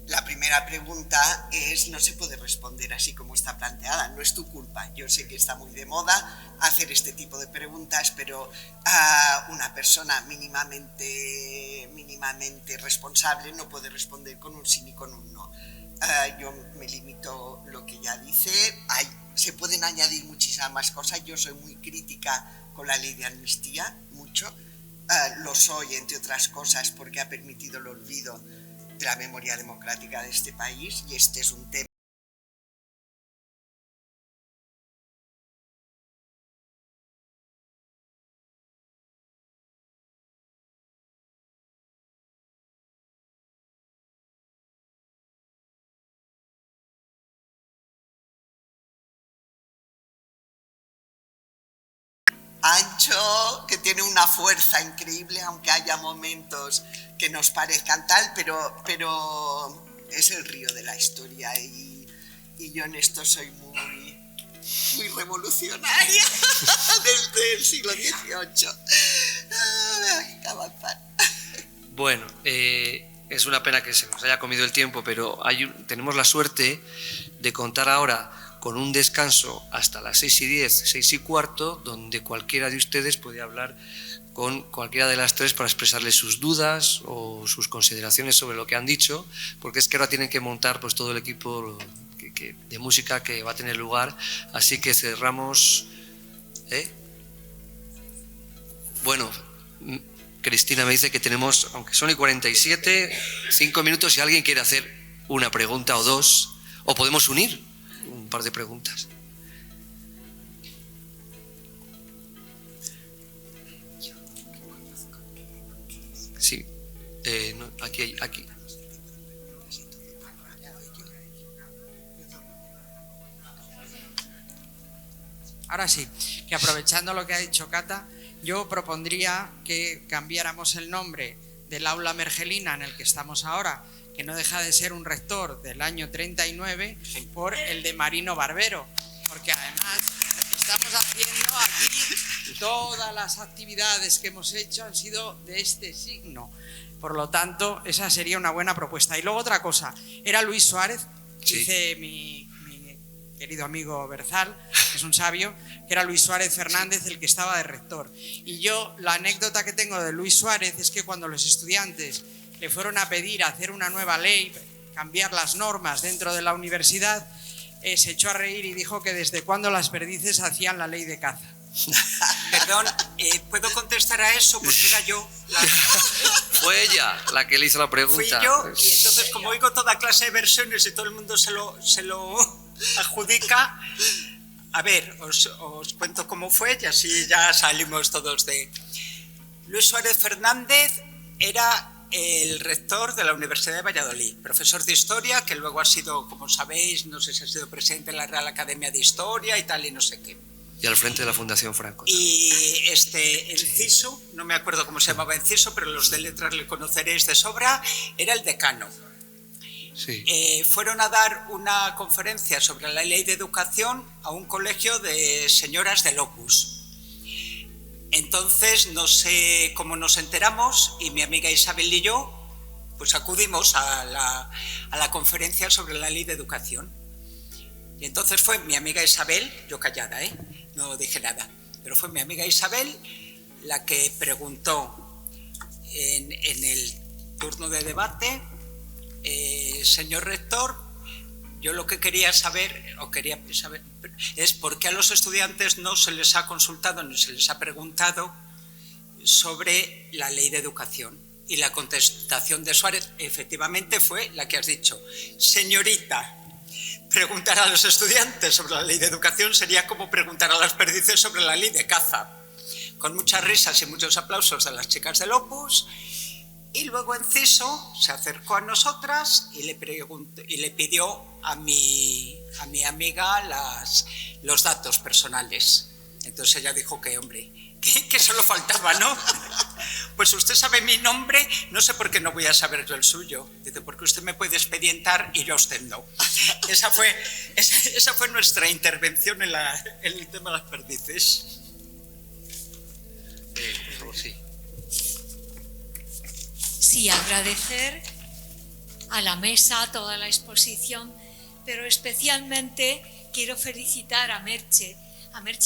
La primera pregunta no se puede responder así como está planteada, no es tu culpa. Yo sé que está muy de moda hacer este tipo de preguntas, pero una persona mínimamente responsable no puede responder con un sí ni con un no. Yo me limito lo que ya dice. Se pueden añadir muchísimas más cosas. Yo soy muy crítica con la ley de amnistía, mucho. Lo soy, entre otras cosas, porque ha permitido el olvido de la memoria democrática de este país, y este es un tema. Ancho, que tiene una fuerza increíble, aunque haya momentos que nos parezcan tal, pero es el río de la historia, y yo en esto soy muy revolucionaria desde el siglo XVIII. Hay que avanzar. Bueno, es una pena que se nos haya comido el tiempo, pero tenemos la suerte de contar ahora con un descanso hasta las 6:10, 6:15, donde cualquiera de ustedes puede hablar con cualquiera de las tres para expresarles sus dudas o sus consideraciones sobre lo que han dicho, porque es que ahora tienen que montar pues todo el equipo de música que va a tener lugar, así que cerramos. Bueno, Cristina me dice que tenemos, aunque son 47, 5 minutos si alguien quiere hacer una pregunta o dos, o podemos unir un par de preguntas. Sí, no, aquí. Ahora sí, que aprovechando lo que ha dicho Cata, yo propondría que cambiáramos el nombre del aula mergelina en el que estamos ahora, que no deja de ser un rector del año 39, por el de Marino Barbero, porque además estamos haciendo aquí todas las actividades que hemos hecho han sido de este signo. Por lo tanto, esa sería una buena propuesta. Y luego otra cosa, era Luis Suárez, sí. Dice mi querido amigo Berzal, que es un sabio, que era Luis Suárez Fernández el que estaba de rector. Y yo, la anécdota que tengo de Luis Suárez es que cuando los estudiantes le fueron a pedir hacer una nueva ley, cambiar las normas dentro de la universidad, se echó a reír y dijo que desde cuándo las perdices hacían la ley de caza. Perdón, ¿puedo contestar a eso? Porque era yo. Fue ella la que le hizo la pregunta. Fui yo, y entonces como oigo toda clase de versiones y todo el mundo se lo adjudica, a ver, os cuento cómo fue y así ya salimos todos de... Luis Suárez Fernández era el rector de la Universidad de Valladolid, profesor de Historia, que luego ha sido, como sabéis, no sé si ha sido presidente de la Real Academia de Historia y tal y no sé qué. Y al frente de la Fundación Franco. Y Enciso, no me acuerdo cómo se llamaba Enciso, pero los de letras le conoceréis de sobra, era el decano. Sí. Fueron a dar una conferencia sobre la ley de educación a un colegio de señoras del Opus. Entonces, no sé cómo nos enteramos, y mi amiga Isabel y yo pues acudimos a la conferencia sobre la ley de educación. Y entonces fue mi amiga Isabel, yo callada, no dije nada, pero fue mi amiga Isabel la que preguntó en el turno de debate: señor rector, yo lo que quería saber es por qué a los estudiantes no se les ha consultado ni se les ha preguntado sobre la ley de educación. Y la contestación de Suárez efectivamente fue la que has dicho: señorita, preguntar a los estudiantes sobre la ley de educación sería como preguntar a las perdices sobre la ley de caza. Con muchas risas y muchos aplausos de las chicas del Opus. Y luego Enciso se acercó a nosotras y le pidió a mi amiga los datos personales. Entonces ella dijo que, hombre, que solo faltaba, ¿no? Pues usted sabe mi nombre, no sé por qué no voy a saber yo el suyo. Dice, porque usted me puede expedientar y yo a usted no. Esa fue nuestra intervención en el tema de las perdices. Sí. Sí, agradecer a la mesa toda la exposición, pero especialmente quiero felicitar a Merche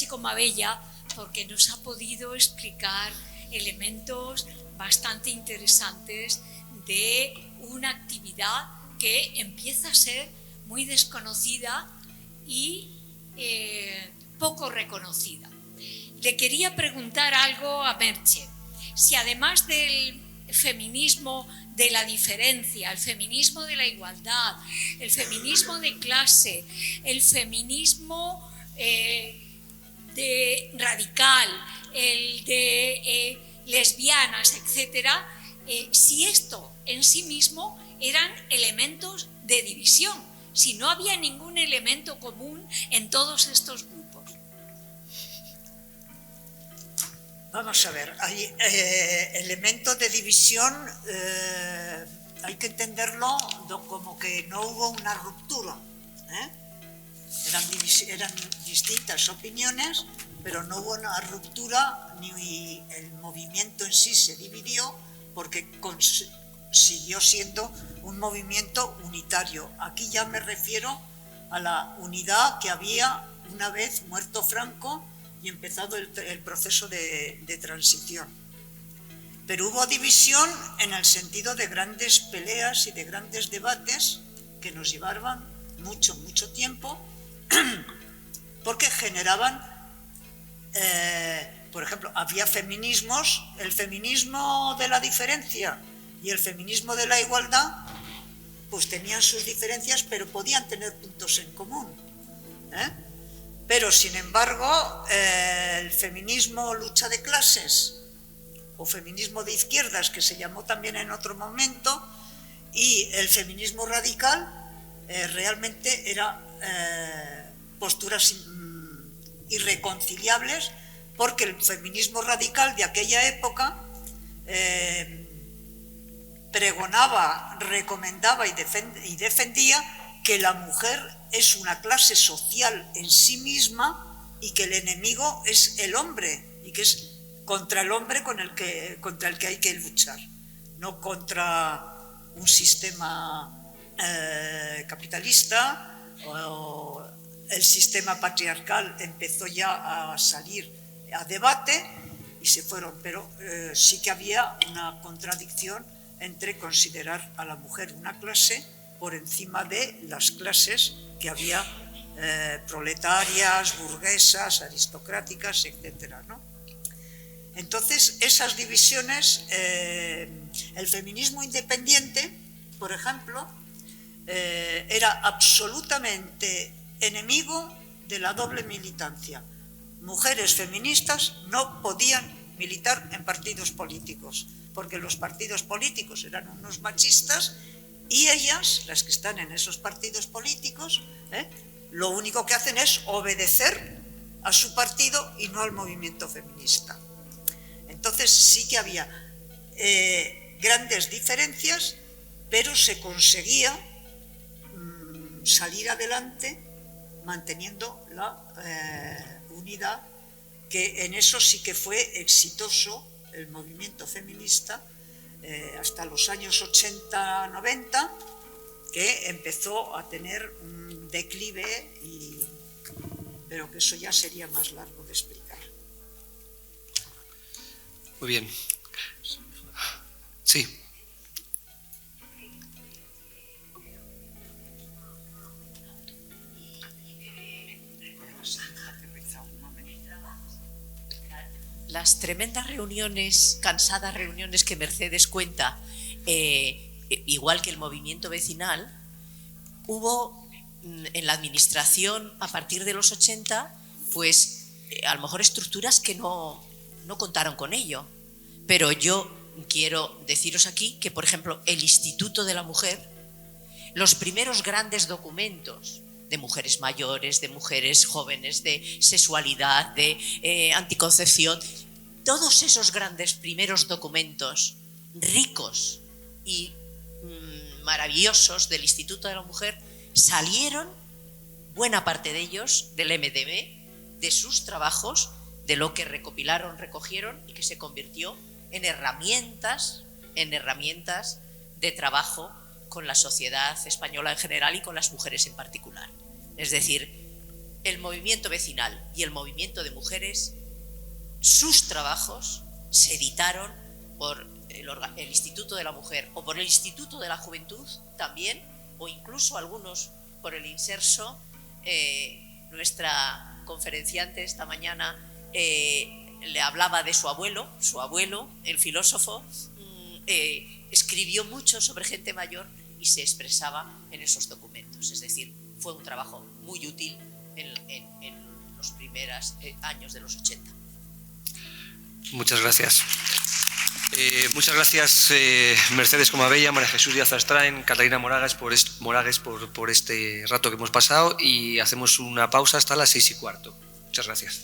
Comabella, porque nos ha podido explicar elementos bastante interesantes de una actividad que empieza a ser muy desconocida y poco reconocida. Le quería preguntar algo a Merche, si además del feminismo de la diferencia, el feminismo de la igualdad, el feminismo de clase, el feminismo de radical, el de lesbianas, etcétera, si esto en sí mismo eran elementos de división, si no había ningún elemento común en todos estos grupos. Vamos a ver, hay elementos de división, hay que entenderlo como que no hubo una ruptura. Eran distintas opiniones, pero no hubo una ruptura, ni el movimiento en sí se dividió, porque siguió siendo un movimiento unitario. Aquí ya me refiero a la unidad que había una vez muerto Franco y empezado el proceso de transición. Pero hubo división en el sentido de grandes peleas y de grandes debates que nos llevaban mucho tiempo, porque generaban, por ejemplo, había feminismos, el feminismo de la diferencia y el feminismo de la igualdad, pues tenían sus diferencias, pero podían tener puntos en común. Pero, sin embargo, el feminismo lucha de clases, o feminismo de izquierdas, que se llamó también en otro momento, y el feminismo radical, realmente eran posturas irreconciliables, porque el feminismo radical de aquella época pregonaba, recomendaba y defendía que la mujer es una clase social en sí misma y que el enemigo es el hombre, y que es contra el hombre contra el que hay que luchar, no contra un sistema capitalista. O el sistema patriarcal empezó ya a salir a debate y se fueron, pero sí que había una contradicción entre considerar a la mujer una clase por encima de las clases que había proletarias, burguesas, aristocráticas, etcétera, ¿no? Entonces, esas divisiones, el feminismo independiente, por ejemplo, era absolutamente enemigo de la doble militancia. Mujeres feministas no podían militar en partidos políticos, porque los partidos políticos eran unos machistas y ellas, las que están en esos partidos políticos, lo único que hacen es obedecer a su partido y no al movimiento feminista. Entonces sí que había grandes diferencias, pero se conseguía salir adelante manteniendo la unidad, que en eso sí que fue exitoso el movimiento feminista hasta los años 80-90, que empezó a tener un declive, pero que eso ya sería más largo de explicar. Muy bien. Sí. Las tremendas reuniones, cansadas reuniones que Mercedes cuenta, igual que el movimiento vecinal, hubo en la administración a partir de los 80, pues a lo mejor estructuras que no contaron con ello. Pero yo quiero deciros aquí que, por ejemplo, el Instituto de la Mujer, los primeros grandes documentos de mujeres mayores, de mujeres jóvenes, de sexualidad, de anticoncepción, todos esos grandes primeros documentos ricos y maravillosos del Instituto de la Mujer salieron, buena parte de ellos, del MDB, de sus trabajos, de lo que recopilaron, recogieron y que se convirtió en herramientas de trabajo con la sociedad española en general y con las mujeres en particular. Es decir, el movimiento vecinal y el movimiento de mujeres, sus trabajos se editaron por el Instituto de la Mujer o por el Instituto de la Juventud también, o incluso algunos por el Inserso. Nuestra conferenciante esta mañana le hablaba de su abuelo, el filósofo, escribió mucho sobre gente mayor y se expresaba en esos documentos. Es decir, fue un trabajo muy útil en los primeros años de los 80. Muchas gracias. Muchas gracias Mercedes Comabella, María Jesús Díaz Astrain, Catalina Moragues por este rato que hemos pasado, y hacemos una pausa hasta las 6:15. Muchas gracias.